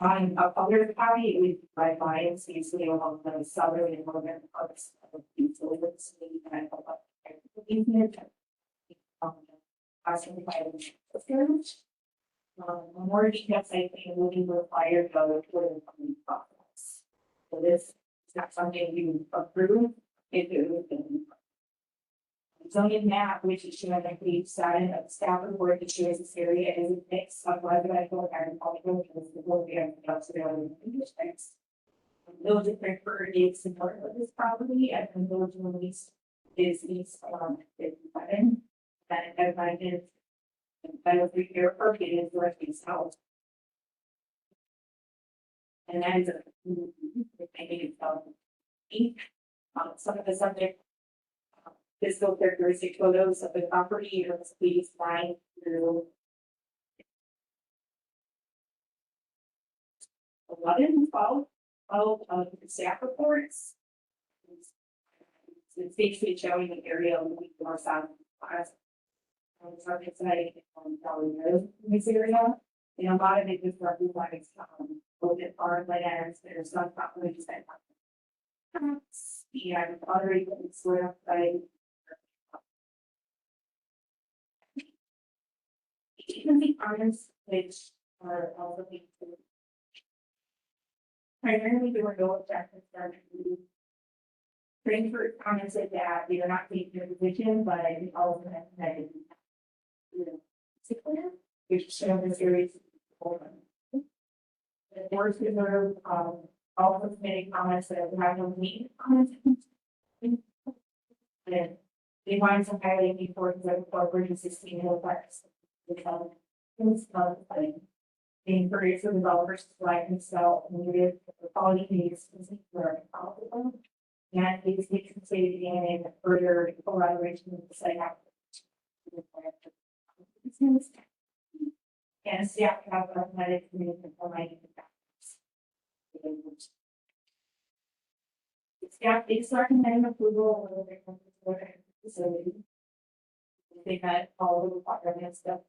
on a other copy, it would by lines usually along the southern and northern parts of the utilities. More details, I think, will be required though for the coming process. So this is not something you approve, it would be. Zoning map, which is shown on page 7 of the staff report that shows this area is a mix of residential and agricultural, because the board we have industrial and districts. Village of Frankfurt is support of this property, and the village release is east 57. That as I did, that was the airport, it is directly south. And that is a maybe it's some of the subject physical characteristic photos of the property, or please find through 11, 12 of the staff reports. It's basically showing the area on the north side of the class. Subject site probably knows this area. And a lot of it just represents open farmlands, there's some properties that have and other equipment sort of like the comments which are also being primarily there were no objections done to Frankfurt commented that they are not taking their position, but I think all of them that which shows the series The board reserve, also submitted comments that have no meeting comments. And they wanted to highlight the importance of incorporating sustainable parks. They encourage the developers to select and sell native quality needs for all. And these get considered in further collaboration with the site. And staff have recommended community providing staff is recommending approval of the facility. They met all the requirements that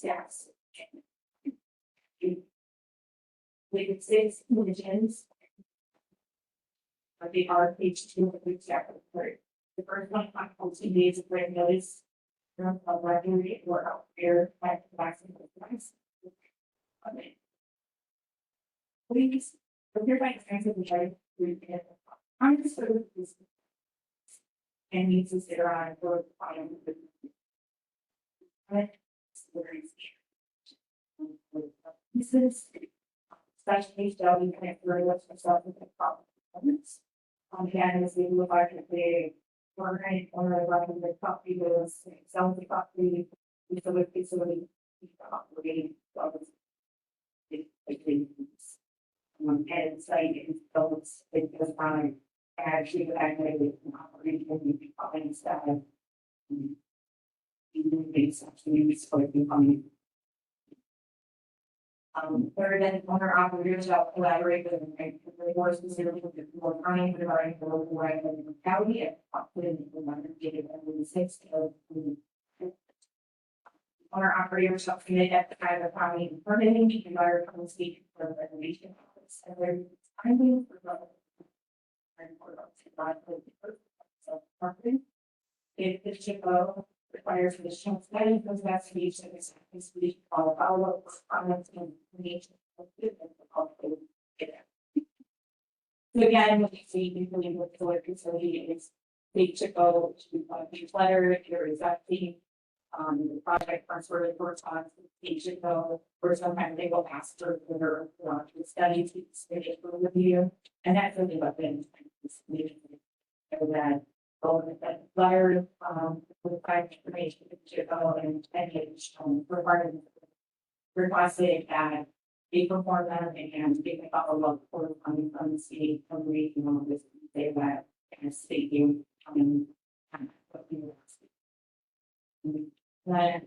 yes. With 6 conditions. But they are page 2 of the chapter 3. The first one, 2 days of written notice. Of record or out there at the vaccine. Please, if you're by expensive, we try to I'm just sort of this. And needs to sit around for this is especially shall be connected very much myself with the problems. On the end, as we move on to the organic owner of the property goes, selling the property, we still have facility, operating. And site is built, it does not actually activate operating and staff. Even based actually supporting funding. Third, and owner operators shall collaborate with the more specifically with more time regarding the local right of the county and put in the data and 6 of owner operators shall commit at the time of county permitting the environmental state for the reservation office. And they're timely for if the CHIPO requires additional study, those investigations, we follow follow-up comments and information. So again, what you see, including with the work facility is the CHIPO to each letter, here is that the project transfer reports on the CHIPO, or sometimes they will pass through their the study to submit for review, and that's really what then that letter with information to go and any additional requirements requested that they perform them and they can follow up for coming from the state from regional this say that and state you then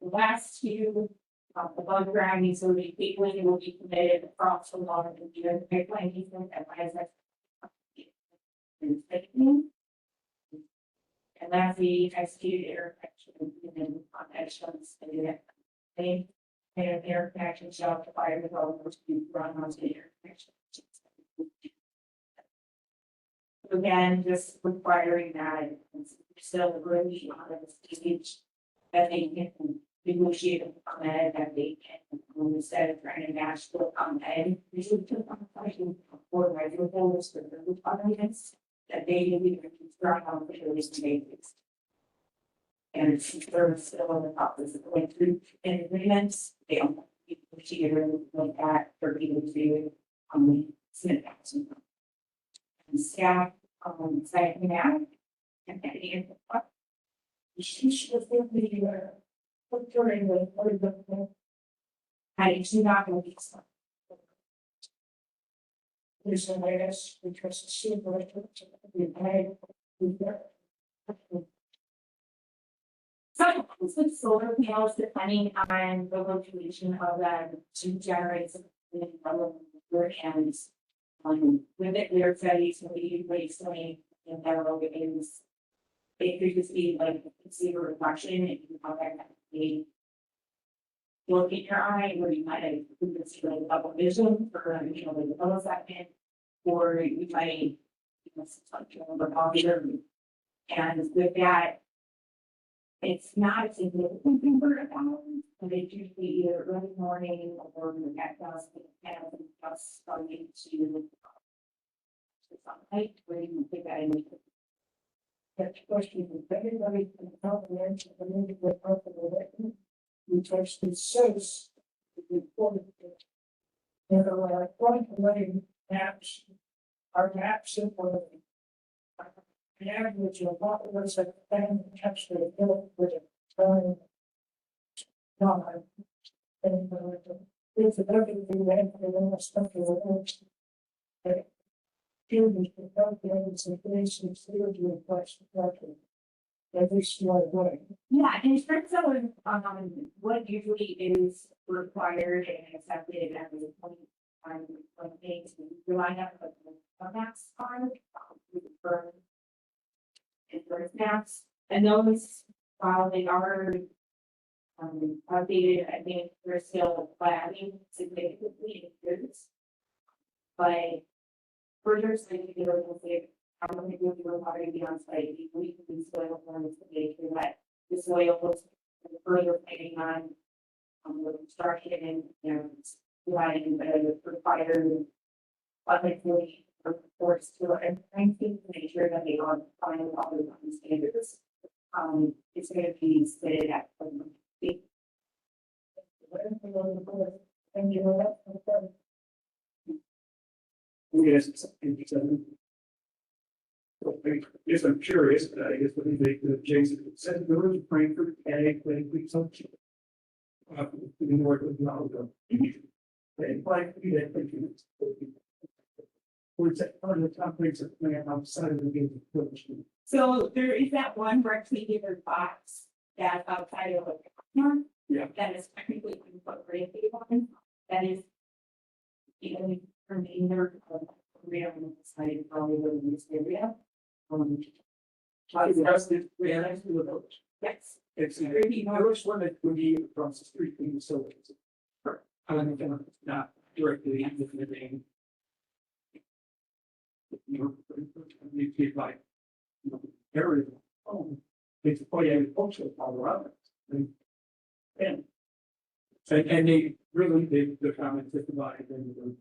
the last two above ground utility pipeline will be committed across the water of the pipeline easement at Isaac. And that's the executed interconnection and connections they interconnection shall require developers to run onto the interconnection. Again, just requiring that it's still really on the stage that they can negotiate a comment that they can instead of trying to match the comment. We should put on something for regular holders for the requirements that they need to construct on the basis. And they're still on the top of the going through in agreements, they don't negotiate like that for people to submit that. And staff saying now and any input. She should have been during the I do not know these. There's a latest because she was so with solar panels, depending on the location of them to generate some and with it, their studies will be recently in federal games. They could just be like see a reflection and you can contact the look at your eye where you might have see like double vision for the millisecond, or you might and with that it's not a significant number of hours, but it's usually either early morning or at dusk and just starting to sunlight where you can take that in. The question is everybody can help and which actually says. And according to letting maps, our maps in the average of what was a family actually built with a time. Time. And it's a very good way to stuff. Humans can help them some things and still do a question. Every small way. Yeah, in terms of, what usually is required and accepted as a point, things, we line up with the maps card, for. And first maps, and those, while they are. Updated, I think they're still lagging significantly in goods. But. Further study, they will say, I'm going to go through a lot of the on-site, we can do soil forms to make sure that the soil was further planning on. The construction and, providing the required. Publicly reports to it, and I think to make sure that they are following all the standards. It's going to be stated at. And you know that. Yes, yes, I'm curious, but I guess what do you think of Jason said, the village of Frankfurt, ag, like, something. In work with Malcolm. And like, we had thinking. What's that part of the comprehensive plan outside of the game? So there is that one rectangular box that's outside of a corner. Yeah. That is technically incorporated on, that is. Even remainder of real site probably in this area. The rest is, we had actually the village. Yes. It's the village one that would be across the street from the facilities. Not directly in the name. You get like. Area. Oh, it's quite agricultural all around it. And they really, the comments that divided them.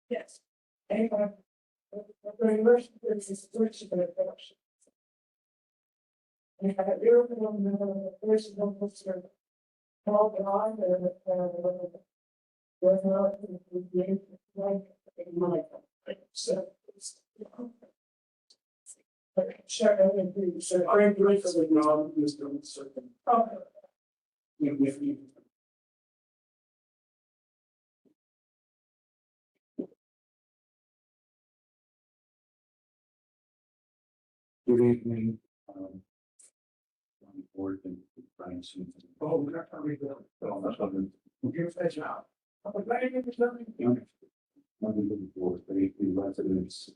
Yes. Anyway. Very much, this is switching the production. And I really don't know the first one was your. All the line and. Was not like. So. Sure, I would agree. So I agree for the non wisdom certain. Okay. With you. Good evening. Board and Brian Smith. Oh, we're not going to read that. So that's what I'm. Give that job. I'm glad you did something. Looking for the residents.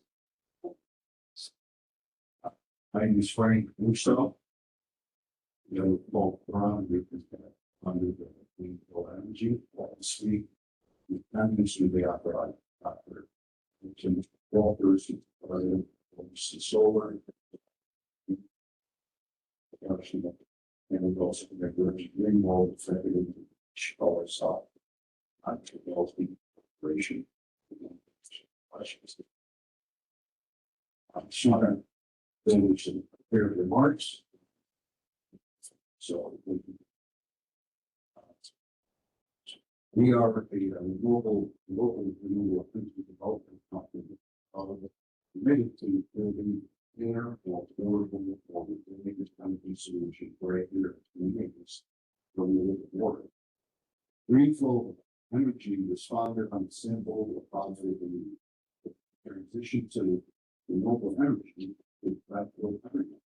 I'm Frank Russo. You know, both around with under the renewable energy, speak. Obviously, they operate. Walters, solar. And we also make the green wall effective. Always saw. I'm operation. I'm sure. Then we should prepare remarks. So. We are a local renewable energy development company. Committed to building air or affordable or the biggest energy solution for a year communities. From the water. Greenfield Energy responded on the symbol of positive transition to renewable energy with practical energy.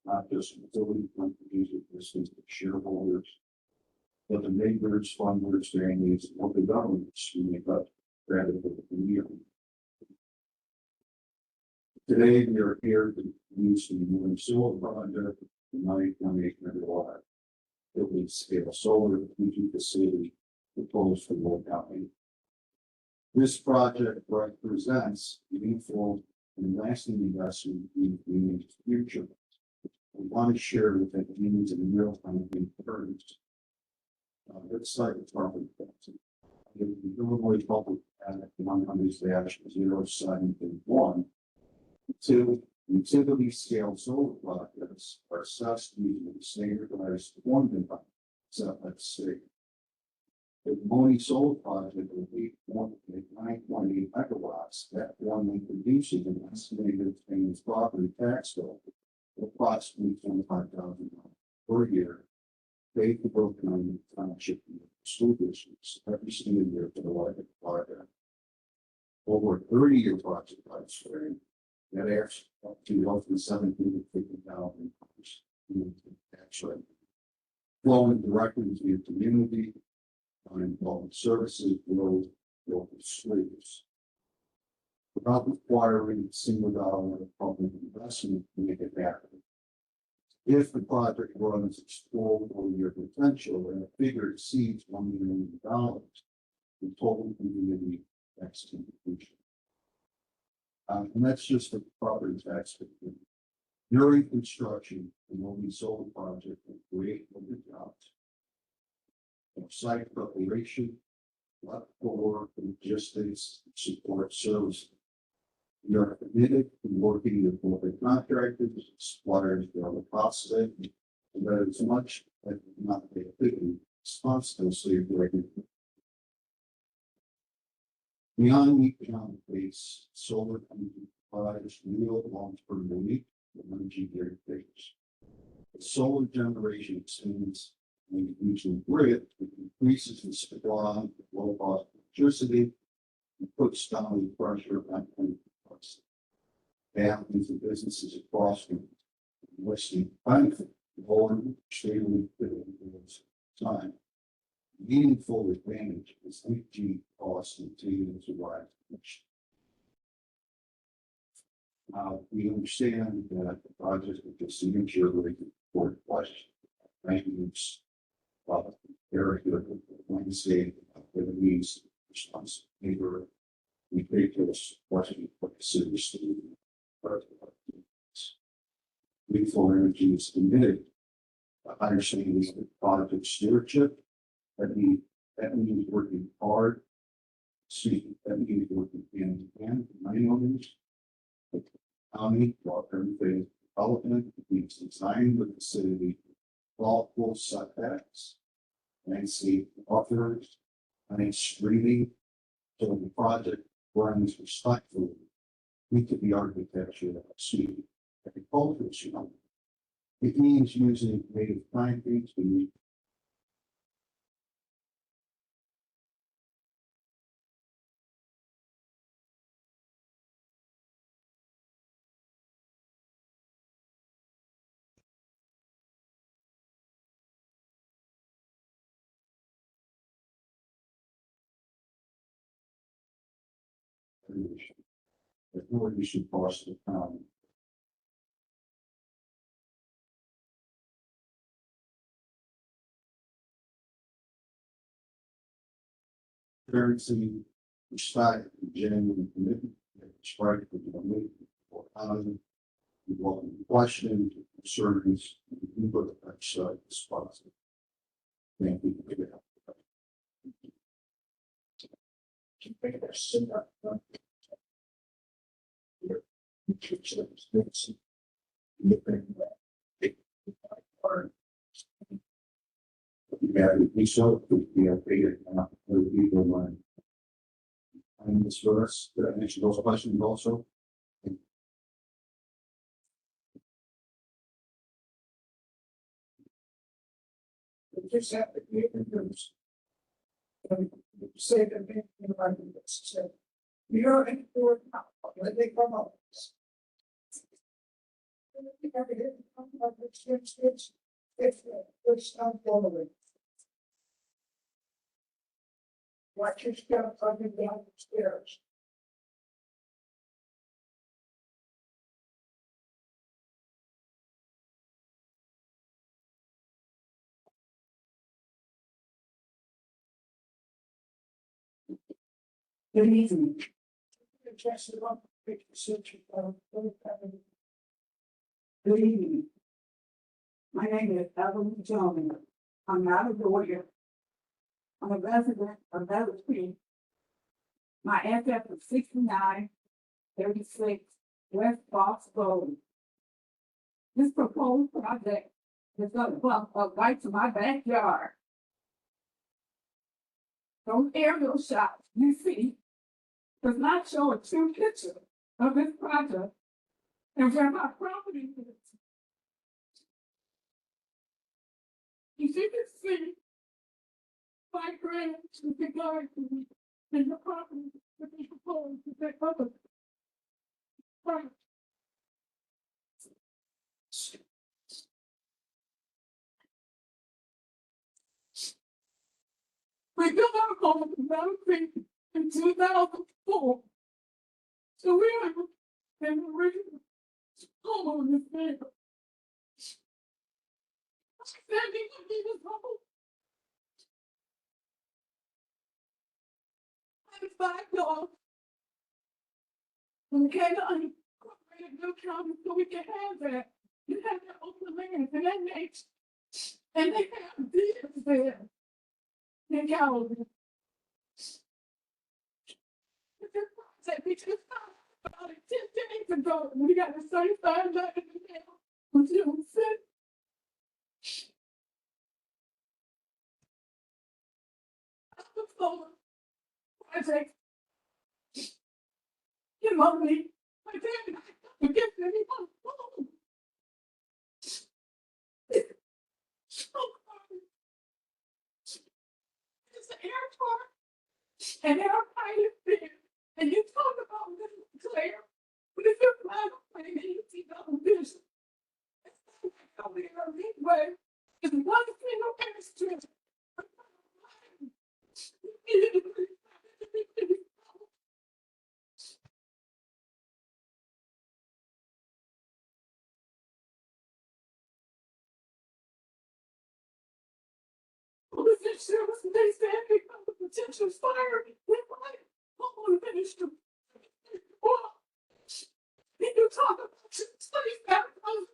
Not just utility companies with business shareholders, but the neighbors, funders, families, and local governments who make up rather than the community. Today, we are here to use the new solar project, the 9.8 megawatt building scale solar energy facility proposed for Lord County. This project represents meaningful and lasting investment in the community's future. We want to share with the community in real time encouraged This site is property tax. The Illinois Public Act 100-071. Two, utility scale solar projects are assessed using standardized formula set by the state. The Mooney Solar Project will be 9.8 megawatts. That one will produce an estimated annual property tax bill of approximately $25,000 per year. Paid for both county and township school districts every single year for the life of the project. Over a 30-year project lifespan, that adds up to roughly $750,000 in tax rate. Flowing directly into your community, on involved services, roads, local streets. Without requiring a single dollar of public investment to make it happen. If the project runs its full 4-year potential and a figure exceeds $1 million, the total community tax contribution. And that's just the property tax. During construction, the Mooney Solar Project will create public jobs. Site preparation, electrical logistics, support services. We are committed to working with local contractors, suppliers, the other costs, and that is much that not be completely responsibility related. Beyond the economic base, solar energy provides real long-term relief for energy derivatives. Solar generation extends the regional grid, it increases the supply of low-cost electricity and puts down the pressure on energy prices. Families and businesses across the Western benefit lower extremely time. Meaningful advantage is energy costs continue to rise. We understand that the project is just an insurance for question. Maintenance. Very good Wednesday, for the needs response neighbor. We take this question for seriously. Renewable energy is committed. Understanding the project stewardship. That means working hard. That means working hand in hand. Landowners. The county, while everything development means design the facility. Thoughtful setbacks, landscape buffers, and screening, so the project runs respectfully into the architecture of the city. Agriculture, it means using native concrete to meet authority should pass the town. Transparency, respect, and genuine commitment, respect for the community, for housing, involving questions, concerns, and input of that side is positive. Thank you for your help. Yeah, we saw we have paid other people money. And this verse, did I mention those questions also? We just have to be news. Say that they like this, say, you're in for it now, let they come up. It's not following. Watch your step coming down the stairs. Good evening. Good evening. My name is Evelyn Jones. I'm not a lawyer. I'm a resident of Meadow Creek. My address is 6936 West Fox Road. This proposed project is gonna bump up right to my backyard. Those aerial shots you see does not show a true picture of this project and where my property is. As you can see, my grant is regard to me and the property that is proposed to take over. Right. We built our home in Meadow Creek in 2004. So we are an original homeowners there. Standing in this home. I have 5 dogs. And we came to unincorporated New County so we can have that. You have that open land and that makes, and they have deers there. In Calvin. That we just found about it 10 days ago. We got the certified letter in the mail on June 6th. The solar project. You know me. I didn't forget anyone. It's the airport. And they're pilot there. And you talk about this clear. But if you're flying a plane and you see double vision, it's not like how we are anyway. It's one single airstrip. This insurance, they said because of potential fire, we might homeowner minister. Well, then you talk about studies back on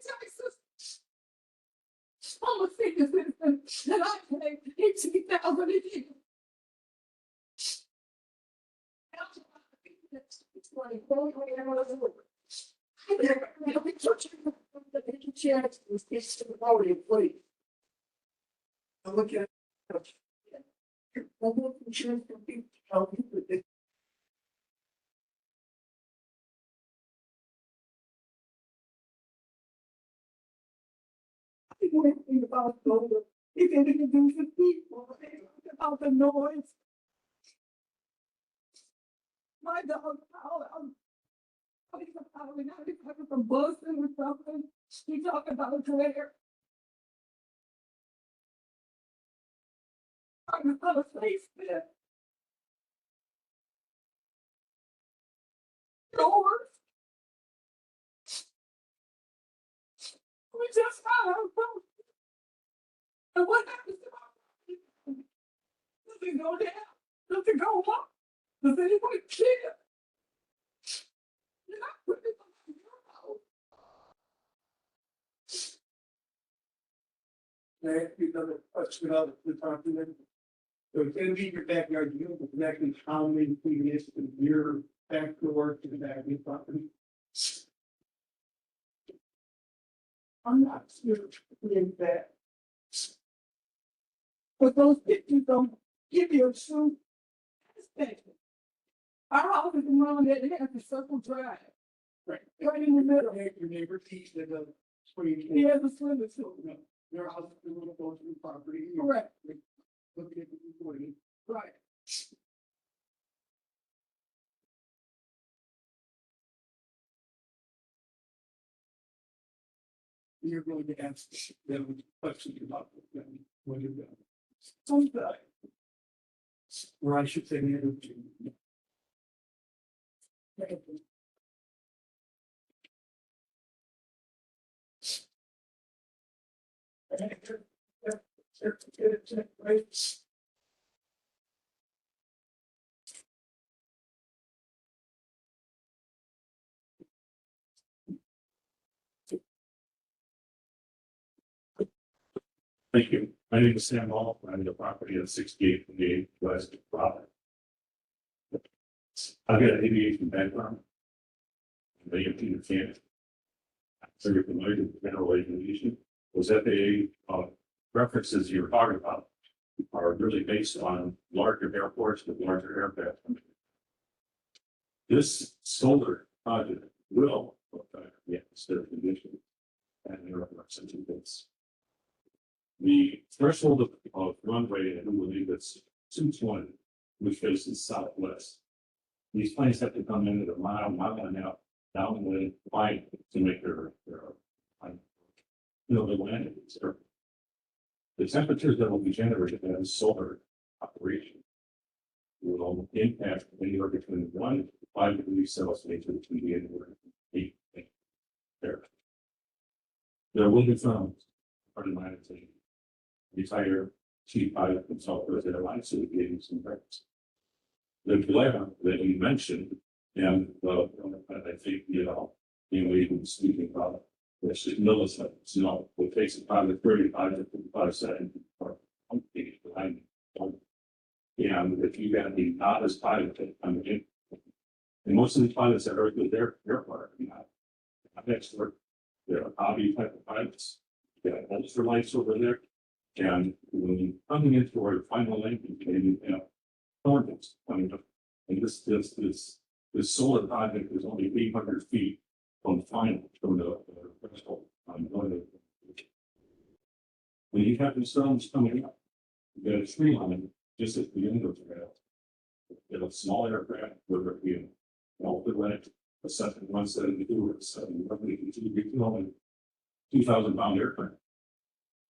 Texas. I'm a senior citizen and I pay $18,000 a year. It's like, oh, I never been touching the chance to get to the body, please. I look at it. I'm looking insurance for people to help you with it. I think anything about solar, if it introduces people, about the noise. My dog, I'm probably not because of Boston or something. We talk about glare. I'm not a face there. Yours. We just found out. And what happens to our property? Does it go down? Does it go up? Does anybody care? You're not putting it on your house. Can I ask you another question about the property? So it's gonna be your backyard, you know exactly how many feet it is from your back door to the back of your property? I'm not sure in that. But those pictures don't give you a true perspective. Our house is around there, they have the circle drive. Right. Right in the middle. Your neighbor teach that the swing. He has a swimming pool. No, your house is a little closer to the property. Correct. Looking at the recording. Right. You're going to ask them questions about them when you're done. Sometime. Or I should say, neither of you. Thank you. My name is Sam Hall. I'm the property at 68 West Providence. I've got an aviation background. They have Peter Can. So you're familiar with general aviation. Was that the references you were talking about are really based on larger airports with larger aircraft. This solar project will affect the atmospheric conditions and there are sensitivities. The threshold of runway, and we believe it's 220, which faces southwest. These planes have to come in at a mile and a half downwind flight to make their the landing. The temperatures that will be generated as solar operation will impact anywhere between 1 to 5 degrees Celsius to the anywhere 8 there. There will be some part of my entire chief pilot consultant at Airlines, so we gave you some breaks. The glare that you mentioned, and I think even speaking about it's just milliseconds, it takes about 35 to 55 seconds for behind. And if you got the novice pilot that come in, and most of the pilots that are with their part, not expert, they're hobby type of pilots. They have extra lights over there. And when you coming into our final landing, you have thorns coming up. And this solar project is only 800 feet from final from the threshold. When you have the storms coming up, you got a tree line just at the end of the rail. You have a small aircraft, whether it be an Atlantic, a 172 or a 7 2,000-pound aircraft.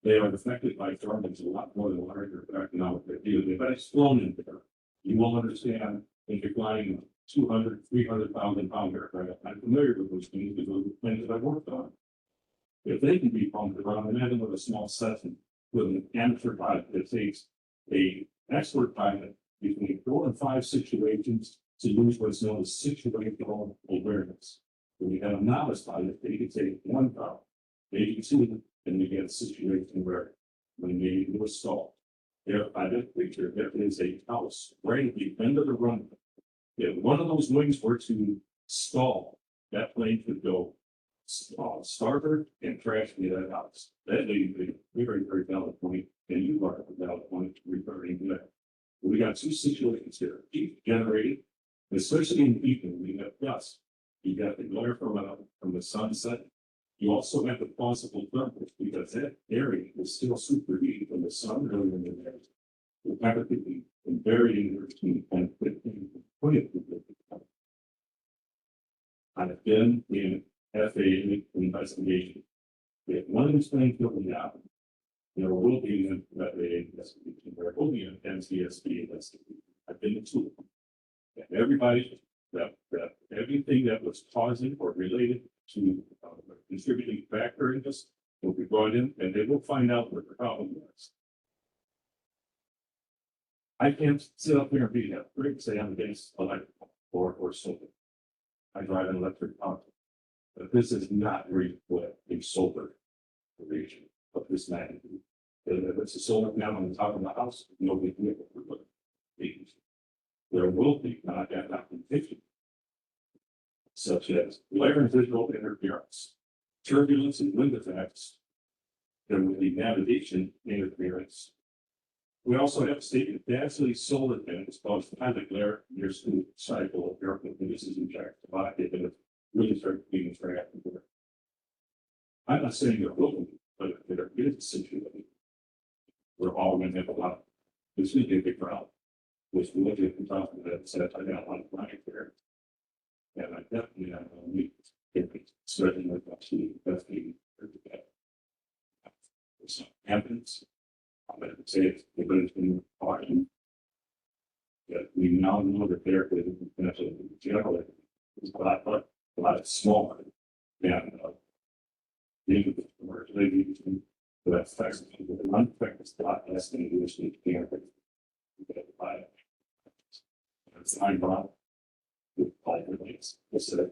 They are affected by storms a lot more than larger aircraft now. If that's flown in there, you will understand if you're flying 200, 300,000-pound aircraft. I'm familiar with those things because those are things that I've worked on. If they can be pumped around, imagine with a small section with an amateur pilot that takes a expert pilot between 4 and 5 situations to use what's known as situational awareness. When you have a novice pilot, they can take 1 power, maybe 2, and you get a situation where when they do a stall, there by that picture, there is a house right at the end of the runway. If one of those wings were to stall, that plane could go starboard and crash into that house. That may be a very, very valid point, and you are a valid point regarding that. We got 2 situations here, heat generated, especially in the evening, we have dust. You got the glare from the sunset. You also have the possible thermals because that area is still superheated from the sun earlier in the day. The temperature could be varying between 10 and 15 to 20. I've been in FAA investigation. If one of these things going out, there will be an FAA investigation, there will be an NTSB investigation. I've been to 2 of them. And everybody, that everything that was causing or related to contributing factor in this will be brought in, and they will find out what the problem was. I can't sit up here and be that great, say I'm against electrical or solar. I drive an electric car. But this is not really what a solar region of this magnitude. If it's a solar panel on the top of the house, nobody can get it. There will be not that application, such as glare and visual interference, turbulence and wind effects. There will be navigation interference. We also have stated that actually solar panels cause pilot glare near smooth cycle of airplane. This is in fact provided and it really starts being attractive. I'm not saying there will be, but if there is a situation, we're all going to have a lot. This is a big problem. Which we look at the top of that said, I got a lot of money there. And I definitely have no need to certainly with actually investing for that. If something happens, I'm going to say it's been caution. That we now know that there is generally is a lot smaller than the commercial that affects the unaffected spot less than the issue can by it's I'm wrong with all the things. It's a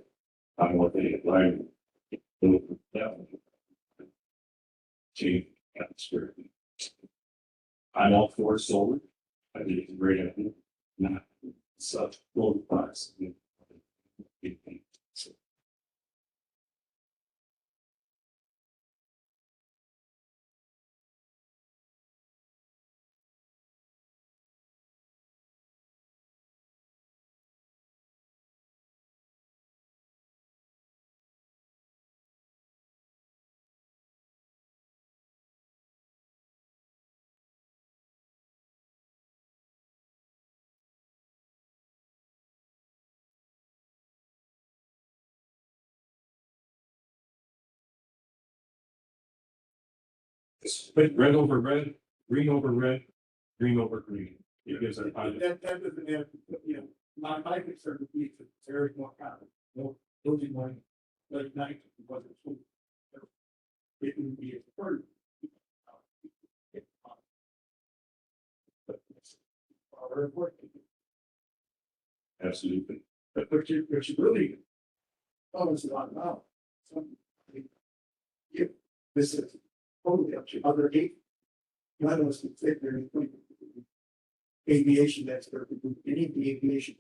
I'm what they learn change atmosphere. I'm all for solar. I think it's a great idea, not such low price. It's red over red, green over red, green over green. It gives our pilot. That doesn't have, you know, my concern would be if it's very more common, no, building one, late night, because it's. It would be a burden. But it's our important. Absolutely. But you really. Oh, it's a lot now. If this is totally up to other eight. None of us can fit there and point. Aviation expert, any of the aviation.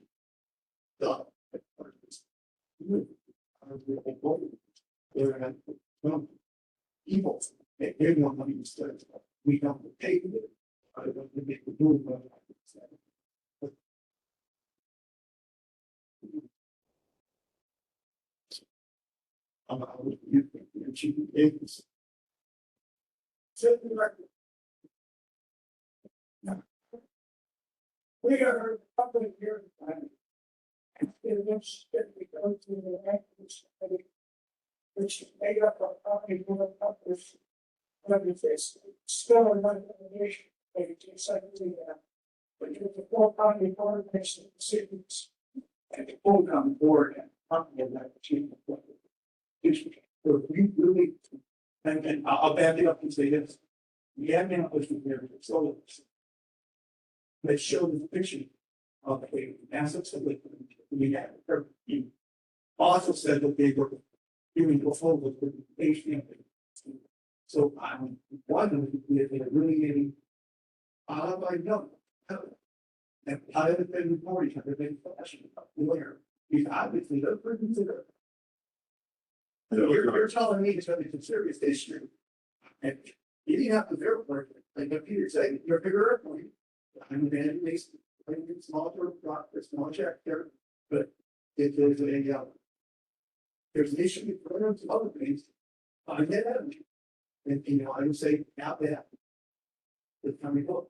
Done. They're evil. They want money instead. We don't pay for it. I don't think they could do it. You achieve things. We are up in here. In which we go to the actions, which is made up of property moving up this. It's still a recommendation, maybe to secondly that. But you have the full property board makes the decisions. And the full county board and property of that achievement. So we really, and I'll back it up and say this. We have been pushing here, so. They show the picture of the assets that we had. He also said that they were doing before with the patient. So I'm wondering if they're really getting out of my note. And how have been reporting, have they been flashing lawyer? He's obviously they're pretty considerate. You're telling me it's a serious issue. And you didn't have to verify, like Peter said, you're a bigger airplane. I'm at least small small check there, but if there's there's an issue with some other things, find that out. And you know, I would say out that. The county book.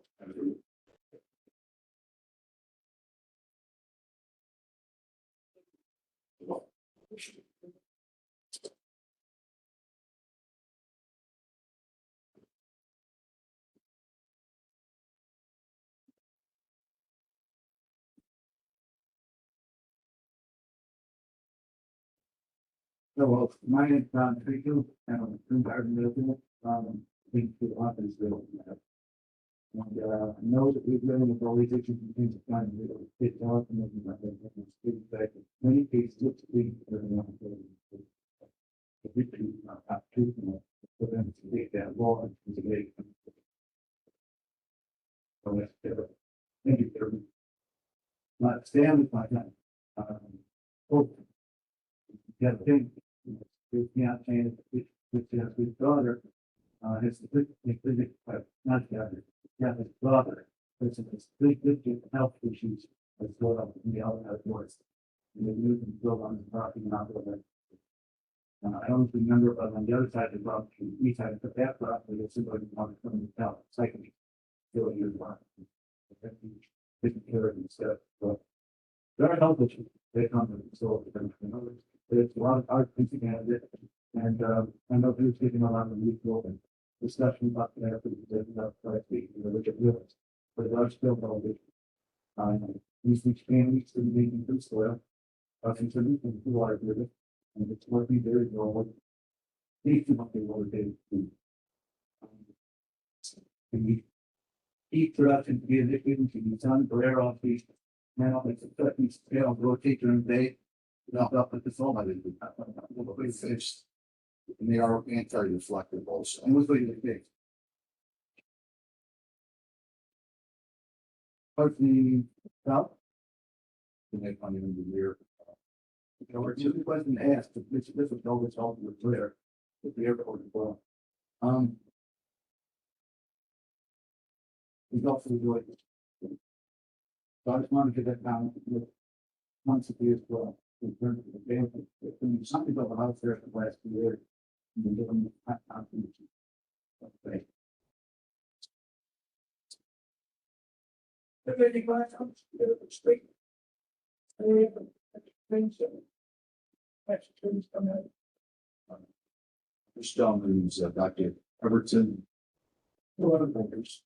So, well, my name is Don Trico, and I'm from Garden Resident, think the office bill. And, I know that we've been with all these issues and things of time, we don't fit out and everything like that, and it's back, many cases, it's big, everyone. If we do not have to, you know, for them to take that law and to make. So that's fair. Thank you, sir. Not stand with my time. Hope. Yeah, the thing, we can't change it, which is his daughter, his not daughter, yeah, his daughter, there's big health issues as well in the outside words. And they use them build on the property not of it. I don't remember, but on the other side of the property, each side of that property, there's somebody on the south, cycling. Still in your lot. Taking care of and stuff, but. There are health issues, they come to the soul, there's a lot of art thinking at it, and I know who's getting a lot of mutual and discussion about that, last week, you know, look at wills, but there are still no. These families to be making good soil, contributing to our river, and it's working very well. These two months what they do. We eat production to be addicted to the sun, glare off these. Now it's a certain scale, rotate during the day. Not up at the phone, I didn't. It's. And they are anti-reflective also. And what's the case? But the, well. To make money in the year. You know, it's just a question asked, if it's difficult, it's all clear. With the airport as well. We also do it. So I just wanted to get that down with months of years as well. In terms of the benefit, if there's something about the house there for the last 2 years. You give them that confidence. Okay. And then you guys come to the street. And things that. That's things come out. This gentleman is Dr. Everton. A lot of things.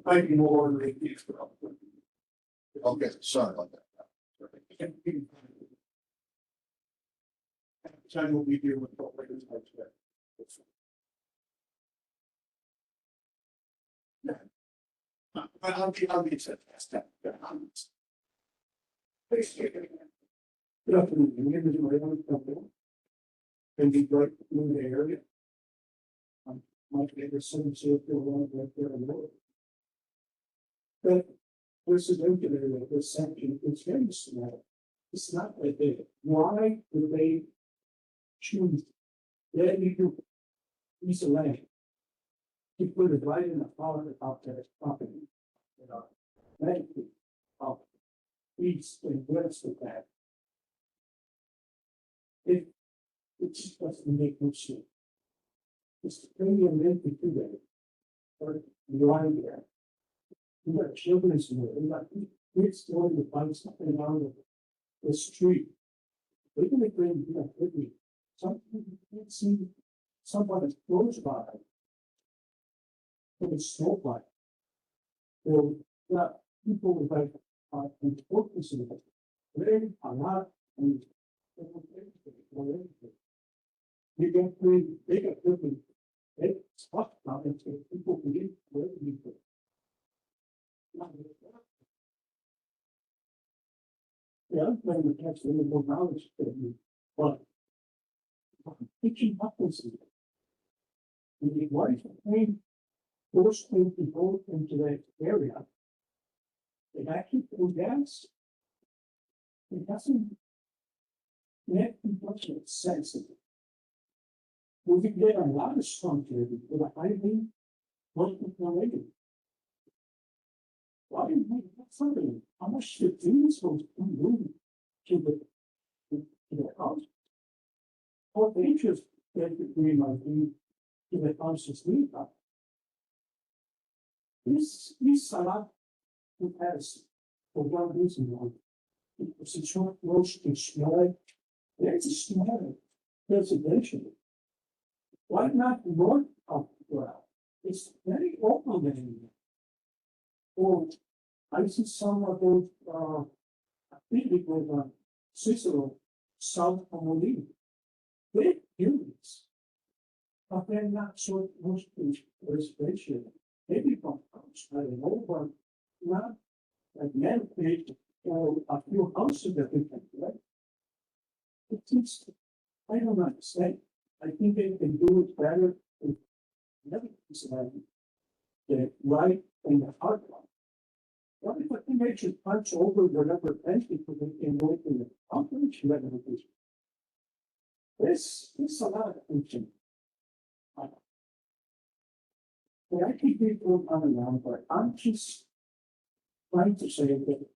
I'd be more than these. Okay, sorry about that. Time will be here with. But I'll be said last time. Good afternoon, my name is Raymond Campbell. And be right in the area. My favorite son, so one right there in the road. But this is empty area, this section, it's very small. It's not that big. Why do they choose that you do piece of land? You put it right in the front of their property. You know, that of east and west of that. It just doesn't make much sense. It's premium empty to that. Or lying there. You got children somewhere, you got kids going to find something out of the street. They're gonna bring, you know, with me. Something you can't see somebody close by. With a snow bike. Or, yeah, people with like, importance in it. They are not, and. You get free, they get different. They talk about it, so people can get where you go. Yeah, I'm playing with cats, a little more knowledge than you, but. Teaching happens. And the wife came, forced me to go into that area. And actually through gas. It doesn't. Make much sense. Moving there a lot of strong with a highly working related. Why didn't we get something? How much the things will move to the house? What interest that we might be to the houses we have? This a lot who has for one reason why. It's a short roast and small. There's a small reservation. Why not north of the ground? It's very open there. Or I see some of those, I think it was Cicero, South Pomoli. They're humans. But they're not so close to reservation. Maybe from I don't know, but not like man-made or a few houses that we can right? It's, I don't understand. I think they can do it better with another piece of land. The right and the hard one. What if a teenager punch over whatever entity for the involved in the operation renovation? This is a lot of attention. But I keep people coming around, but I'm just trying to say that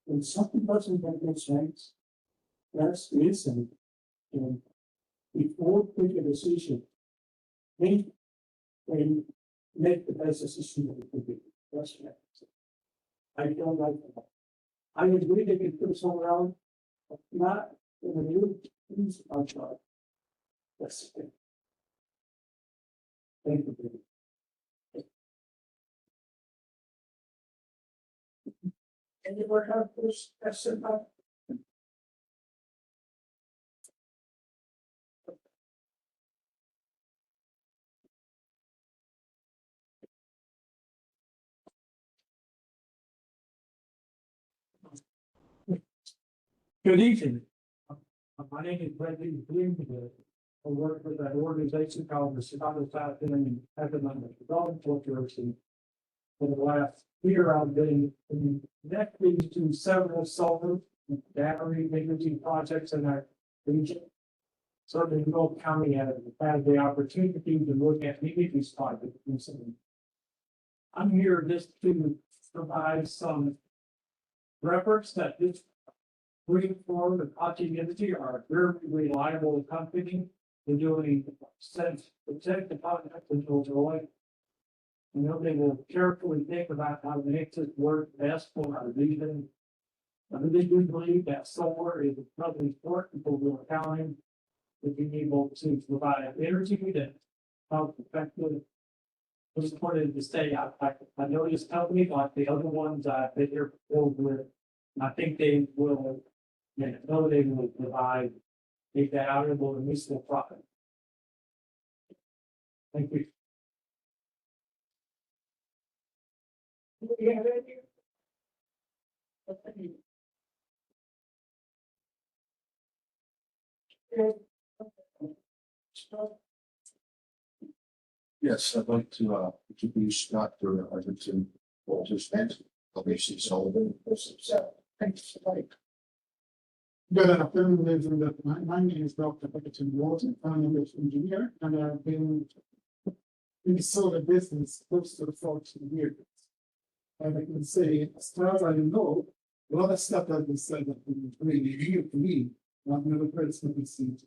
when something doesn't make sense, that's the reason. And before take a decision, think and make the best decision that it could be. That's right. I don't like that. I agree they can put somewhere else, but not in the new things outside. That's it. Thank you. And you work out this, that's about. Good evening. My name is Brendan Greenwood. I work with an organization called the Chicago South End Economic Development Corporation. For the last year, I've been connecting to several solar and battery energy projects in our region. Certainly, North County has had the opportunity to look at many of these projects recently. I'm here just to provide some reference that this Greenform and Hutching Energy are a very reliable company. They're doing since protect the project in Illinois. You know, they will carefully think about how to make this work best for our region. I really do believe that solar is probably important for the county to be able to provide energy that help effective. Just wanted to say, I know this company, like the other ones I've been here before with, I think they will, know they will provide a valuable and useful product. Thank you. Yes, I'd like to introduce Dr. Arlington Walter Spence, LBC Sullivan. Thanks. Good afternoon, ladies and gentlemen. My name is Dr. Arlington Walter. I'm an engineer and I've been in the solar business close to 14 years. And I can say, as far as I know, a lot of stuff that been said that been really new to me. I've never heard something seen.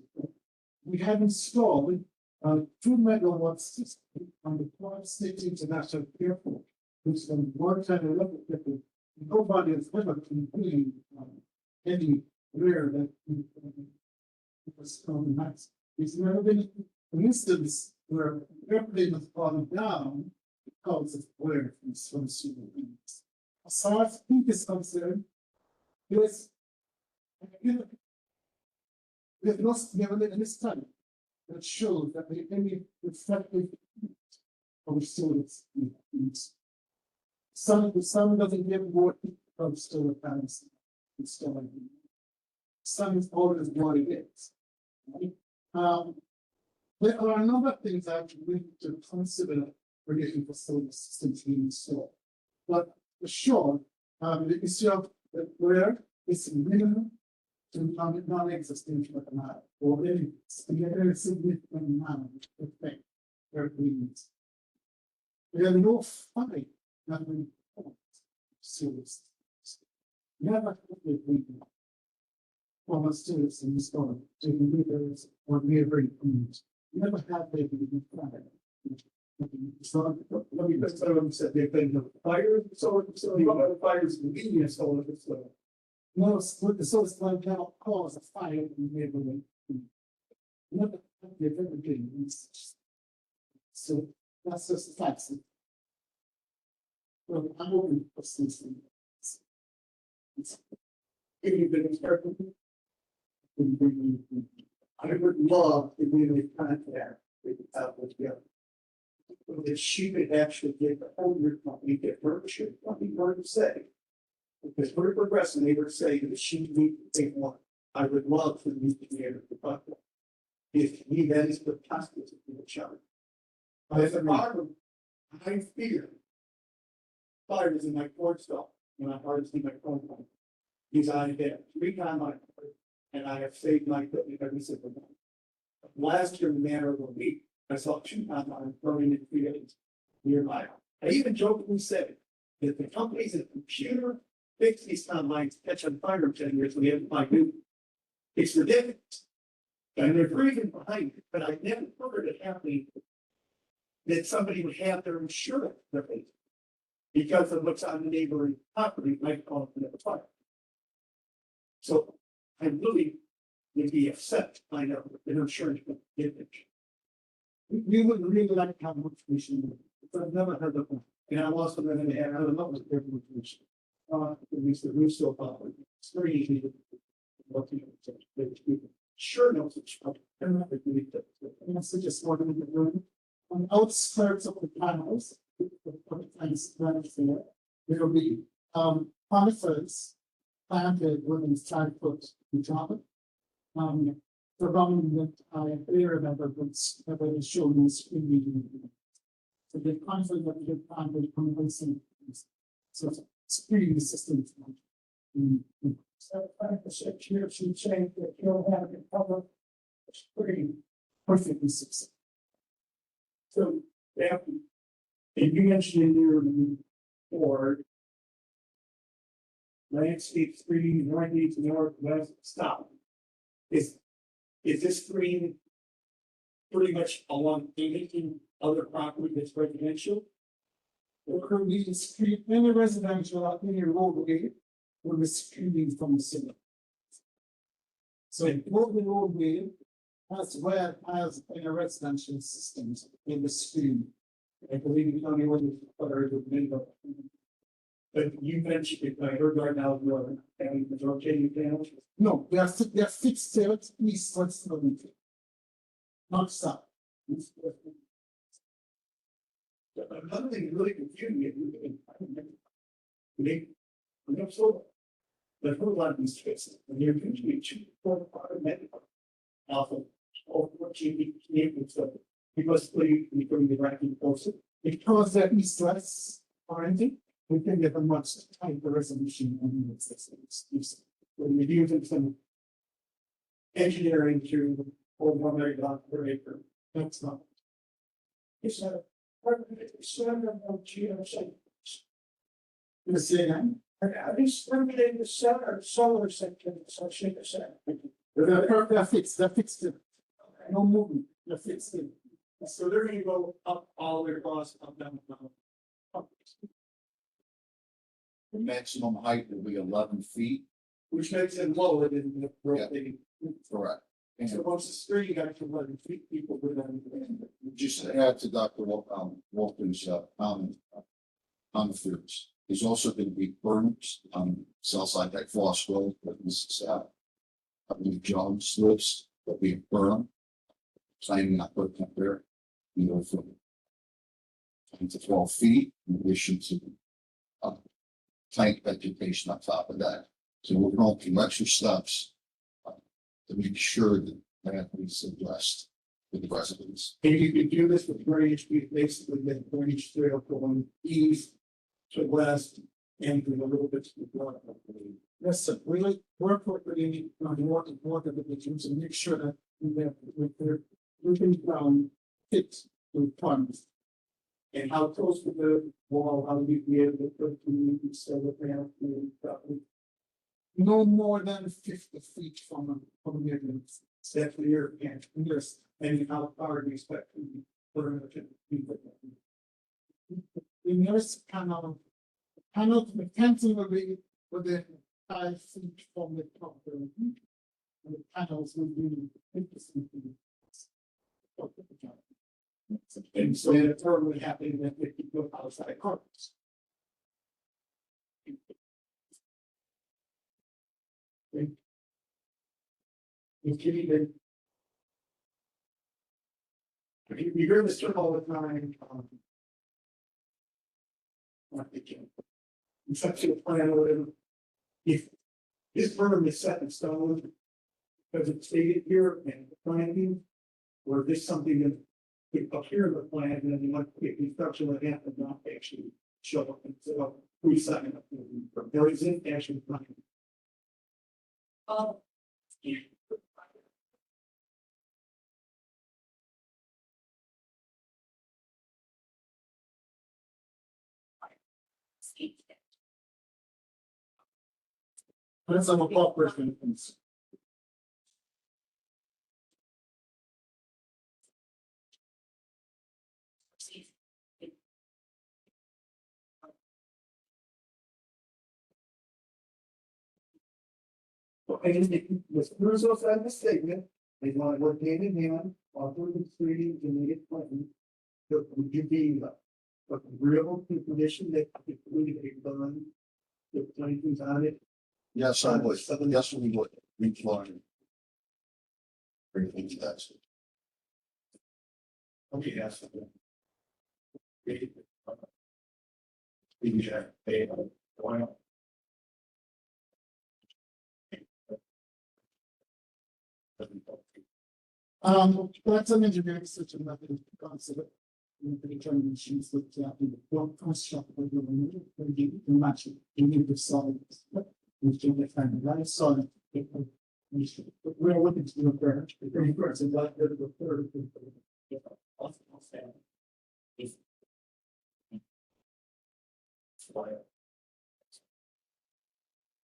We have installed a 2 megawatt system on the Quad City International Airport, which is on one time electric. Nobody has ever complained any rare that was from nice. There's never been an instance where airplane has fallen down because of glare from super winds. As far as heat is concerned, there's never in this time that shows that the any effective of solar needs. The sun doesn't give more heat from solar panels. Sun is always what it is. Right? There are a number of things that we need to consider relating to solar systems being installed. But for sure, the issue of where is minimum to non-existent for the matter, or any significant amount of effect where we need. There are no fight that we solar systems. Never agree. Former students in the story, taking leaders or neighboring communities. Never have they been fired. So let me just said they've been fires, so the fires in the media, so it's no, the source line cannot cause a fire in the neighborhood. Never have they ever been. So that's just the facts. Well, I'm open for something. If you've been careful. I would love to be in contact with the Apple together. If she could actually get the owner company, get her shit company, her to say. Because we're progressing, they were saying that she need to take one. I would love for me to be able to talk to. If he then is the pastor to the child. As a problem, I fear. Fire is in my court stall, and my heart is in my phone. He's on there 3 times on it. And I have saved my equipment every single time. Last year, in the matter of a week, I saw 2 times on burning in fields nearby. I even jokingly said that the companies in computer fix these timelines catch on fire in 10 years when they have to find new. It's ridiculous. And they're breathing behind it, but I never heard it happening that somebody would have their insurance replaced because of what's on the neighboring property might cause them to fire. So I really would be upset to find out that their insurance would get it. We would really like to have more information, but I've never heard of them. And I'm also going to add a lot of information. At least the roof still following. It's very easy to look at. Sure knows it's trouble. And that's just one of the room. On the outskirts of the panels, there will be conifers planted within 5 foot in top. Surrounding that area that is shown is in. So the conflict that the planted convincing. So it's pretty consistent. So 5% here, she'd say that you'll have it covered. It's pretty. Perfectly successful. So, yeah, and you mentioned in your board. Landscape screening, northeast, northwest, stop. Is this screen pretty much along anything other property that's residential? Or currently the street, any residential, any roadway, will be screening from the city. So both the roadway as well as in a residential systems in the screen. I believe the only one that are the middle. But you mentioned it, I heard right now, you're having the rotating panels. No, they are fixed there, east, west, north. Not south. Another thing really confusing me. I'm not so. But whole lot of these fixed, and you're usually 2.5 medical. Alpha, or 14 neighborhoods, so you must play between the ranking closer. Because they're east, west oriented, we can get a much tighter resolution on the systems. When you're using some engineering to hold $1 per acre. That's not. It's a perfect center of GSA. You say again? At least limiting the center, solar sector, so I should have said. They're fixed, no movement, they're fixed. So they're gonna go up all the way across, up, down, down. Up. The maximum height will be 11 feet, Which makes it lower than the rotating. correct. So And once the street got to 11 feet, people would then. just to add to Dr. Walton's comment on the fields, there's also going to be berms on south side like Foss Road, but this is I believe Jones lives, there'll be a berm. Planning not putting up there, from 10 to 12 feet, in addition to tank vegetation on top of that. So we're going to do extra steps to make sure that is addressed with the residents. And you can do this with drainage, we basically get drainage trail going east to west and a little bit to the north. Yes, sir, really work with the water divisions and make sure that we have with their moving ground fit with funds. And how close to the wall, how do you be able to put the solar panel? No more than 50 feet from the entrance. Set for your, and Yes, how far do you expect to put it? the nearest panel to the fencing will be within 5 feet from the property. And the panels will be 50 feet. And so it's totally happening that if you go outside corners. You can even. You hear this term all the time. Not thinking. Conceptual plan or whatever. If this berm is set in stone. Because it's stated here and the planning. Or if this something that could appear in the plan, and then you might get construction that happen not actually show up until we sign up. There isn't actually plan. Yeah. That's our corporation. And the rules of the statement, they want to work hand in hand, author the treaty, and make it plain. So would you be agreeable to the condition that if we get done, the plantings on it? Yes, I would. Yes, we would. We can. Bring things to that. Okay, yes. That's an engineering system that is considered. The determinations looked at in the work construct of the removal, when you match it, you need to solve it. We can define the right solid. But we're looking to the branch, the very first, and like the third.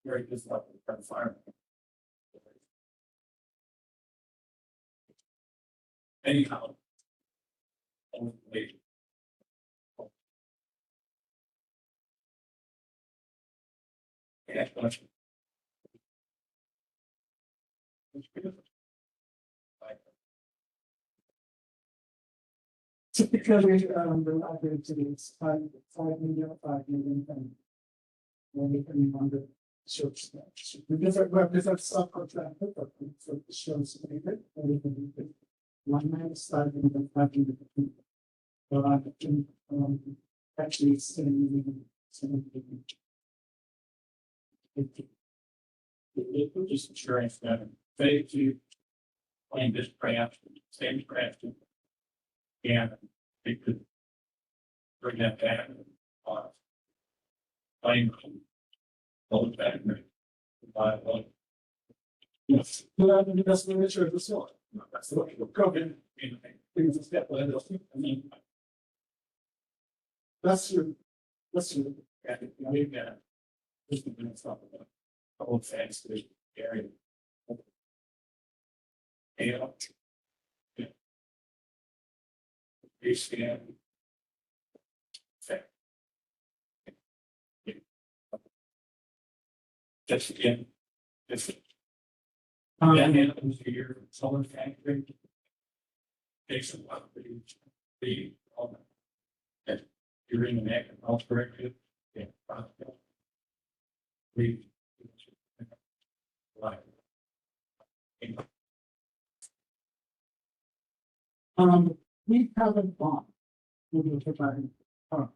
Very good stuff for the fire. Anyhow. Wait. Yeah, gotcha. Typically, the average is 5 million, and. When we can remember, shows that, because I subcontractor, but for the shows, maybe, or we can do it. 1 minus 5 million, 5 million. But I can, actually, it's 7 million, 7 million. It just insurance that they to claim this craft, same craft. And they could bring that back. Claim. Hold it back. Buy one. Yes, but that's the nature of the soil. That's the way we're cooking. Things that step by those. I mean. That's true. I mean, just a minute, stop about. Couple of facts to the area. Yeah. Scan. Just again. Just. And then it was your solar factory. Takes a while for you to be on. You're in the neck and all corrected. Yeah. We. Like. We haven't bought. We will provide,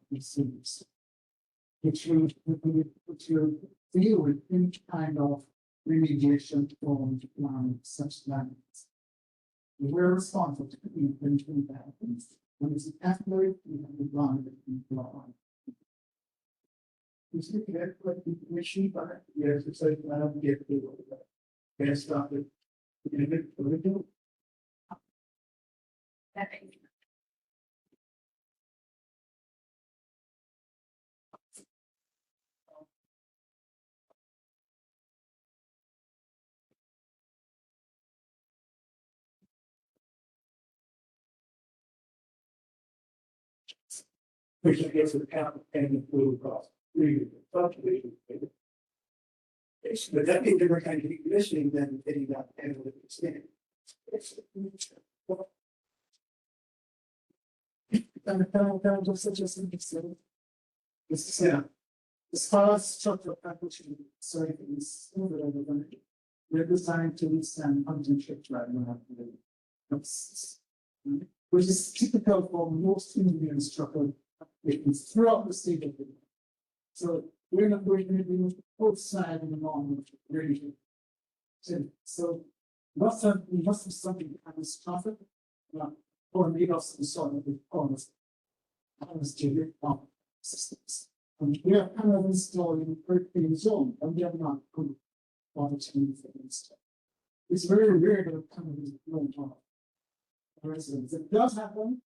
these cities. Which you deal with any kind of remediation from, such lands. We're responsible to anything that happens. When it's accurate, we have to run it. You see, that like information, but yes, it's like, I don't get the. Can't stop it. Which I guess is kind of paying the blue across. But that means they're kind of decommissioning then getting that panel to extend. This is, yeah. As far as structural packaging, sorry, it's we're designed to withstand hunting trip right now. Which is typical for most Indian structural applications throughout the state of India. So we're not going to be outside in the morning, really. So must have something catastrophic, or made of some sort of honest systems. And we are kind of installing in zone, and we have not put monitoring for instance. It's very rare that kind of blown off. Residents, it does happen.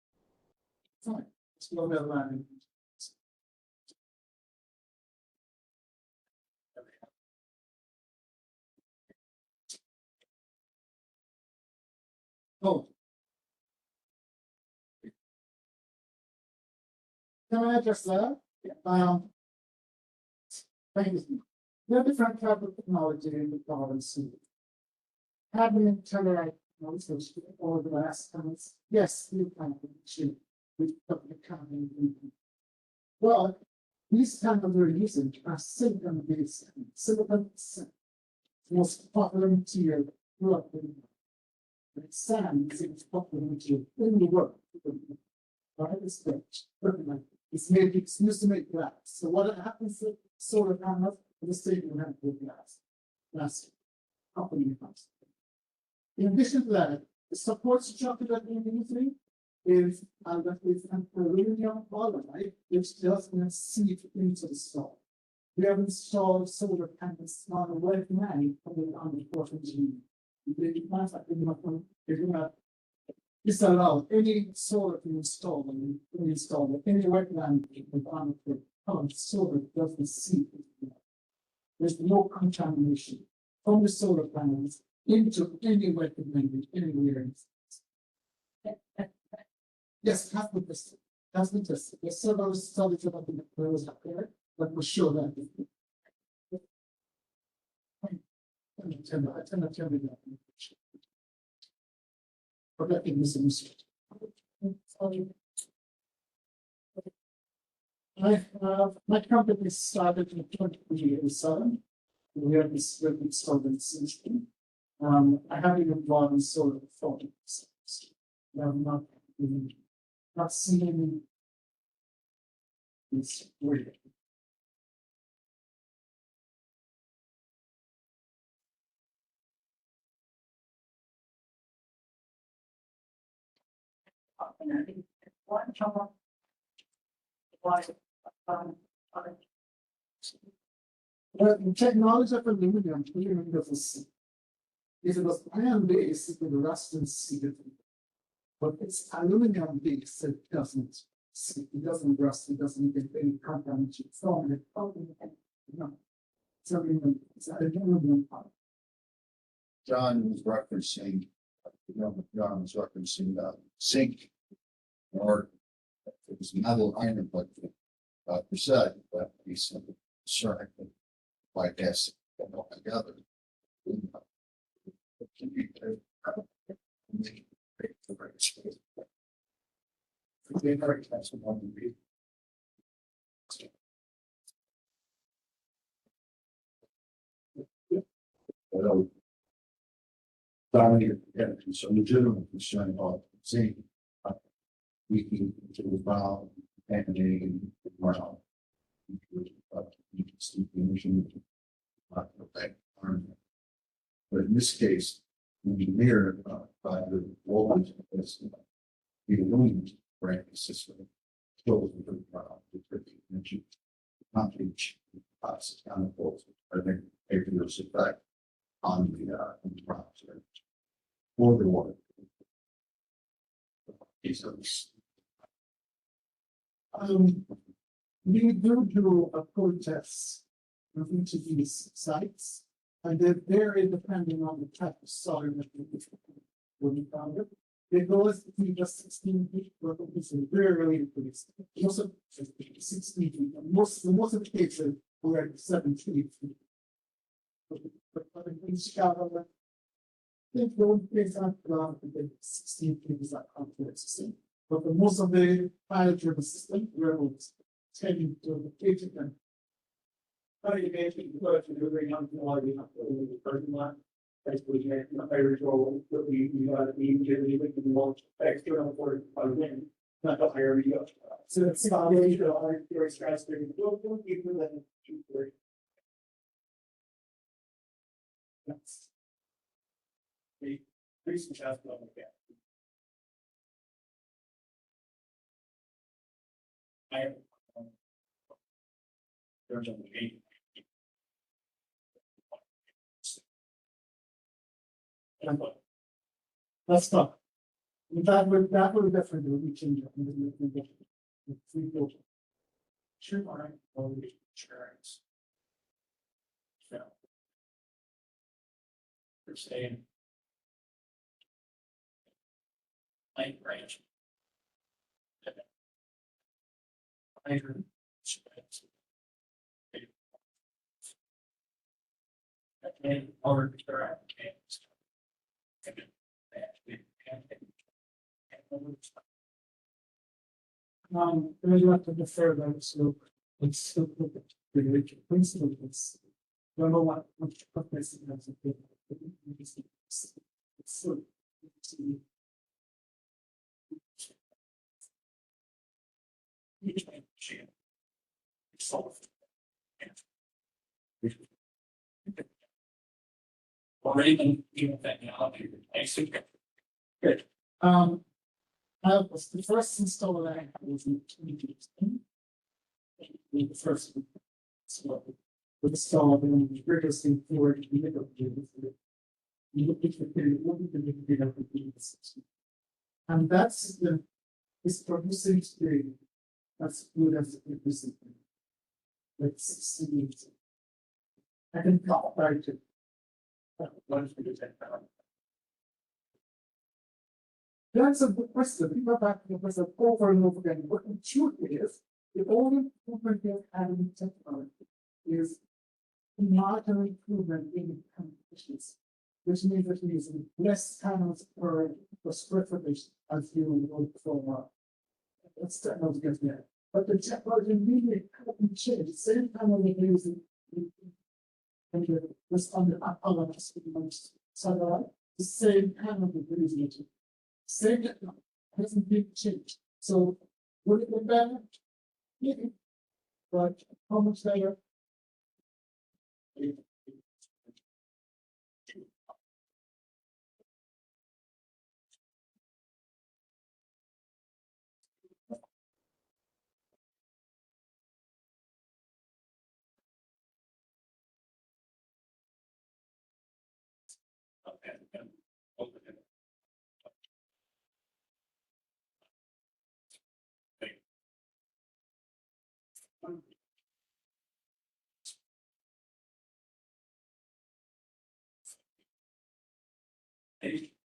Fine, it's not that land. Oh. Can I address that? Thank you. There are different types of technology in the province. Having telluride over the last times, yes, you can achieve with public accounting. Well, these kind of using are silicon based, silicon most popular material throughout the world. But sand is the most popular material in the world. Right, this stage, it's used to make glass. So what happens to solar panels? The state will have good glass. That's company comes. In addition to that, The support structure that we're using is, that is an aluminum polymide, which doesn't seep into the soil. We have installed solar panels on the left line, coming on the fourth engineer. The plants are they're gonna disallow any solar to install them, any wetland on the solar doesn't seep. There's no contamination from the solar panels into any wetland anywhere. Yes, that's the test. There's several studies about the materials up there, but we'll show that. I cannot tell you that. But I think this is. My company started in 2007. We have this installed system. I have been involved in solar phones. Not seeing it's weird. Well, the technology of aluminum clearly doesn't see. If it was iron based, it would rust and see it. But it's aluminum based, so it doesn't see, it doesn't rust, it doesn't get any contamination from it. No. It's aluminum part. John was referencing, John was referencing, zinc. Or it was metal iron, but Dr. said that he's concerned by gas together. So legitimate concern about zinc. We can to the ground and the ground. But in this case, engineered by the walls as the aluminum brand system. So the ground, the confidence, chemicals, I think, adverse effect on the ground. For the water. We do a protest of each of these sites, and they're very depending on the type of soil that we found it. It goes to just 16 feet, but it's very increased. Most of 16 feet, most of the cases were at 17 feet. But in Chicago, they don't based on the 16 feet is that complex system. But for most of the pilot driven system, we're tending to the agent and. How do you basically put to delivering on the parking lot? Basically, average role that we usually with the most external for wind, not the higher we go. So it's about your stress during the people that. That's. The recent chest on the gap. I have. There's only 8. That's tough. That would definitely change it. Sure, all right, insurance. So. They're saying. Light branch. Iron. And or their applications. Then you have to defer that slope. It's still the principle is. Don't know what purpose it has. It's still. Or even technology, Good. I was the first installer I had was in 2015. The first one. So, we installed in rigorously for the middle years. You look at the period, what we can do of the system. And that's the, this producing period. That's good as a producing. Let's see. I can talk about it. Once we get that. That's a good question. People are back to the question over and over again. What the truth is, the only improvement in adding technology is marginal improvement in competitions, which means that we're using less panels per square footage as you would for let's technology gets there. But the technology really couldn't change. The same panel we're using and was on the other satellite, the same panel we're using. Same technology hasn't been changed. So would it be better? Yeah. But how much better?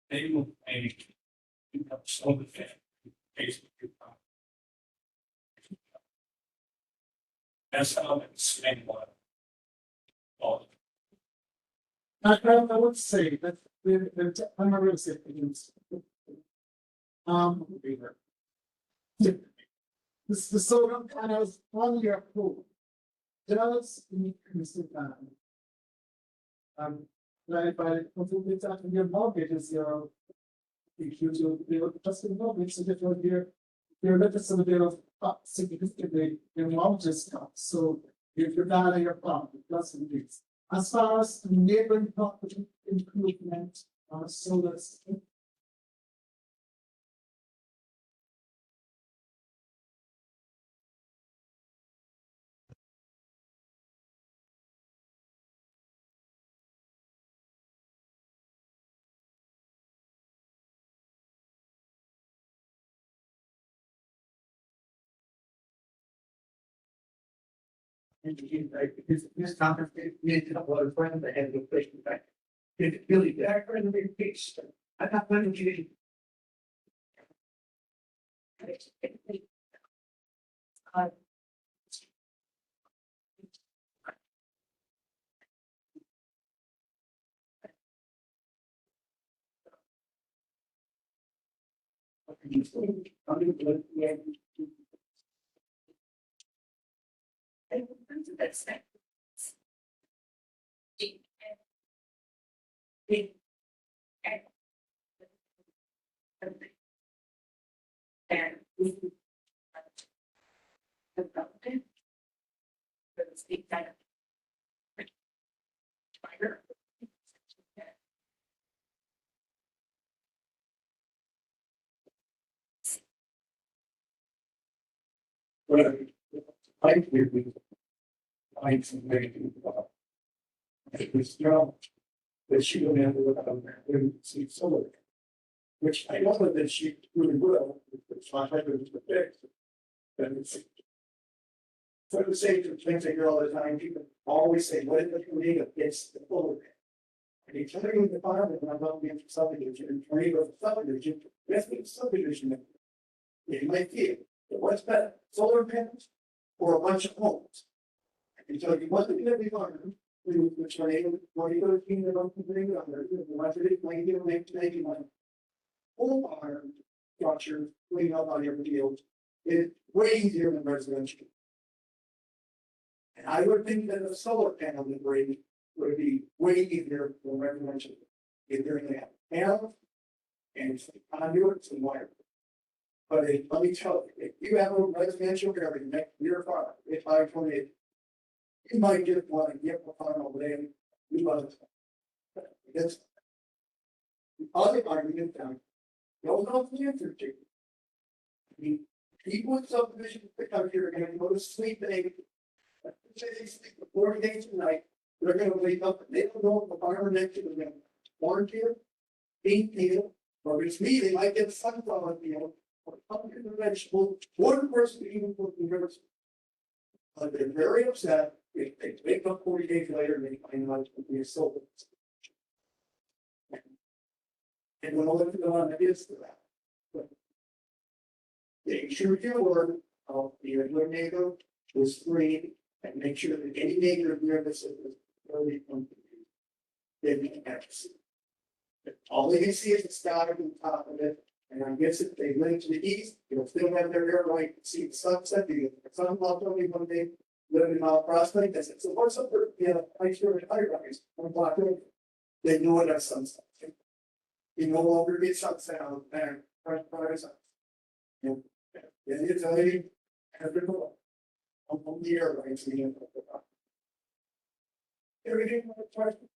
They will pay. You have so the fan. That's how it's made one. Oh, I would say that I'm a real estate agent. This the solar panels on your pool. Does need to plan. Like by contributing to your mortgage is your. If you do just the mortgage, so therefore your letters of the bill of significantly, your mortgage is cut. So if you're down your property, that's what it is. As far as neighboring property improvement, solar system. And this conference, we had a lot of friends that had the question back. It's really that kind of big piece. I got one of you. And we developed it. For the state kind of. I think I some way to. It was strong. That she don't have to look on there, and see solar. Which I know that she really will, it's not like it was the fix. And it's. For the sake of things I hear all the time, people always say, what is the community of it's the solar. And you tell me the farm, and I'm not being subdivision, and twenty of subdivision, that's the subdivision. You might feel, but what's better, solar panels or a bunch of homes? I can tell you what the community farm, which are able, 2013, they're not completely under, the ones that it might give, make money. Home farm structure, clean up on every field, is way easier than residential. And I would think that a solar panel would be way easier than residential. If you're in that panel and it's conduits and wire. But let me tell you, if you have a residential area next to your farm, it's 528. You might just want to get the farm over there, you love it. That's the other argument down. Don't know the answer to. I mean, people in subdivisions that come here are gonna go to sleep, they say they sleep for 40 days a night, they're gonna wake up, and they don't know if the farmer next to them, is gonna corn field, bean field, or it's me, they might get a sunflower field, or pumpkin or vegetable, one person even put the rivers. But they're very upset if they wake up 40 days later and they find out it's be sold. And we'll look at on the is for that. But make sure your word of the regular neighbor was free and make sure that any neighbor near this is really from they can access it. All they can see is the sky on top of it. And I guess if they went to the east, you'll still have their air light to see the sunset. The sun popped only one day, living in Mount Prospect. I said, so what's up with I sure I rise 1 block over. They know it as sunset. You no longer get sunset out there. It's a everyone on the air lights. Everything on the question.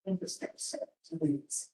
And the steps to leads.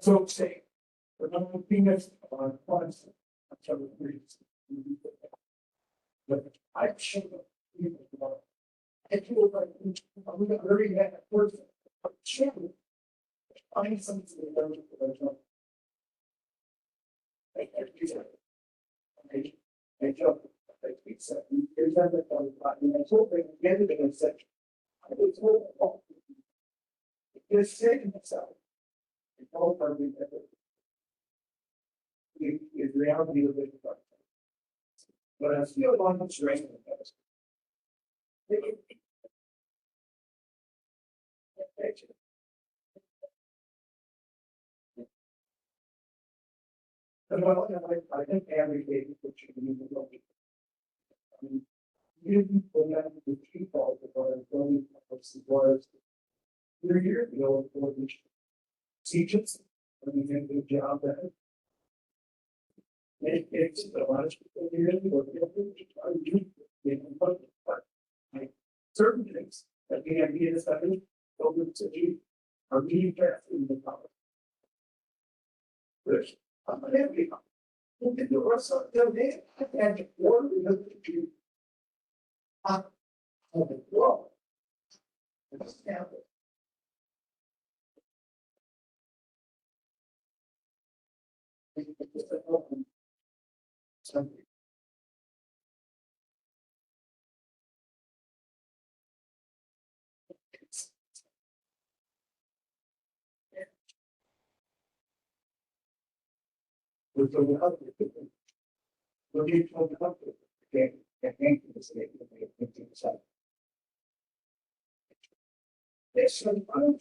So say, the number of peanuts on once, until the breeds. But I should have. I feel like we got very that person. I need something to do. I jump. There's other and I told them again and said, I was told. It's saying itself. It's all for me. It's reality of it. But I feel on the strength of it. I think every day you should be the I mean, you didn't put that the tree falls about a building was 3 years ago for the teachers. And we did a good job there. It's a lot of people here or but certain things that the idea is that over to you are being kept in the power. Which I'm not happy about. Look at the rest of the day, and what we have to do. Of the world. It's happened. Something. We're talking about it. We're talking about it. Okay, thank you. This is there's some fun.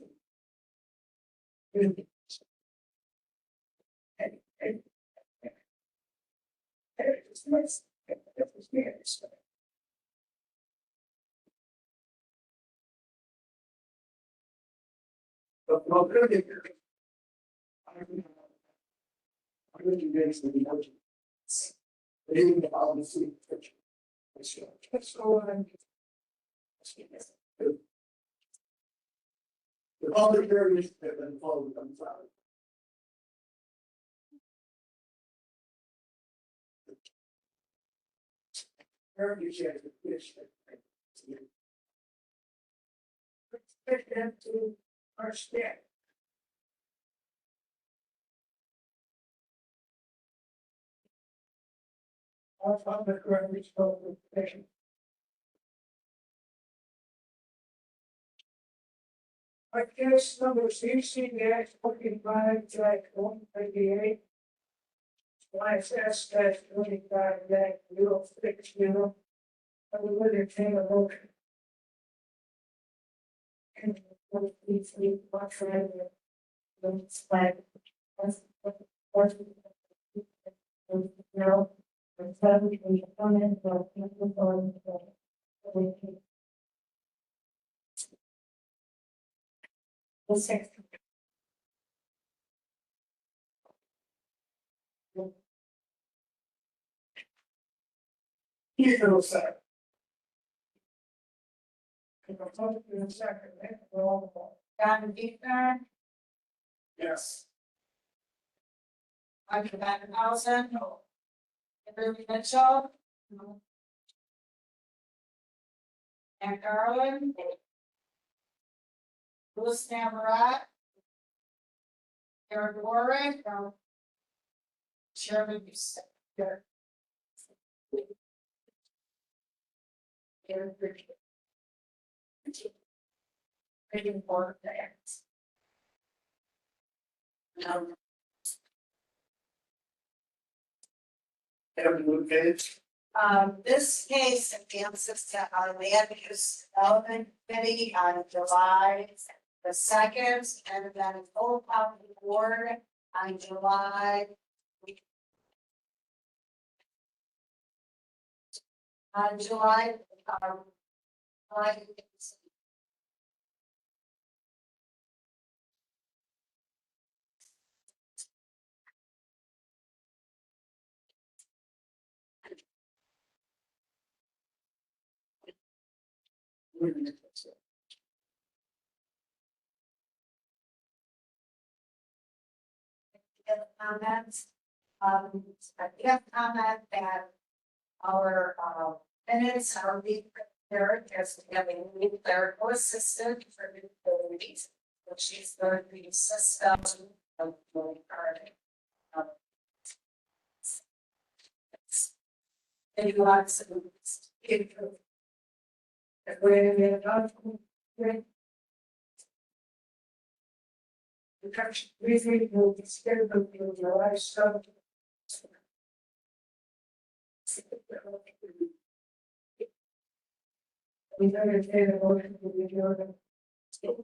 It's nice. That was nice. But I'm going to get here. I'm going to get to the emotion. Even the policy picture. Let's go on. The other areas that have been followed on the side. Heritage has a fish. fit into our state. Our public records publication. Our case number CCDX 45-158. YSS -25-060. I will entertain a motion. And please leave watch right there. Don't flag. Now, and tell me when you come in, or people on the sixth. Here's a second. If I'm talking to you in a second, we're all about. Don Bittner, Yes. Michael Beckenhausen. Ruby Mitchell. And Garland. Louis Navarette. Eric Warren. Chairman Houston. Eric Bridget. Waiting for the acts. This case advances to our land use development committee on July the 2nd, and then full public board on July. On July, July. Comments. I give comment that our minutes are being prepared as we have a new clerical assistant for new communities, which is going to be system of the current. Any lots of improve. If we're in the article, the country briefly will be scheduled to July 7th. We entertain a motion to adjourn. The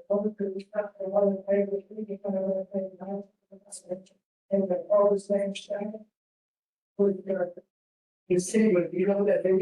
public will be stopped for one of the papers, we can come over and now. And the all the same time. You see, but you know that they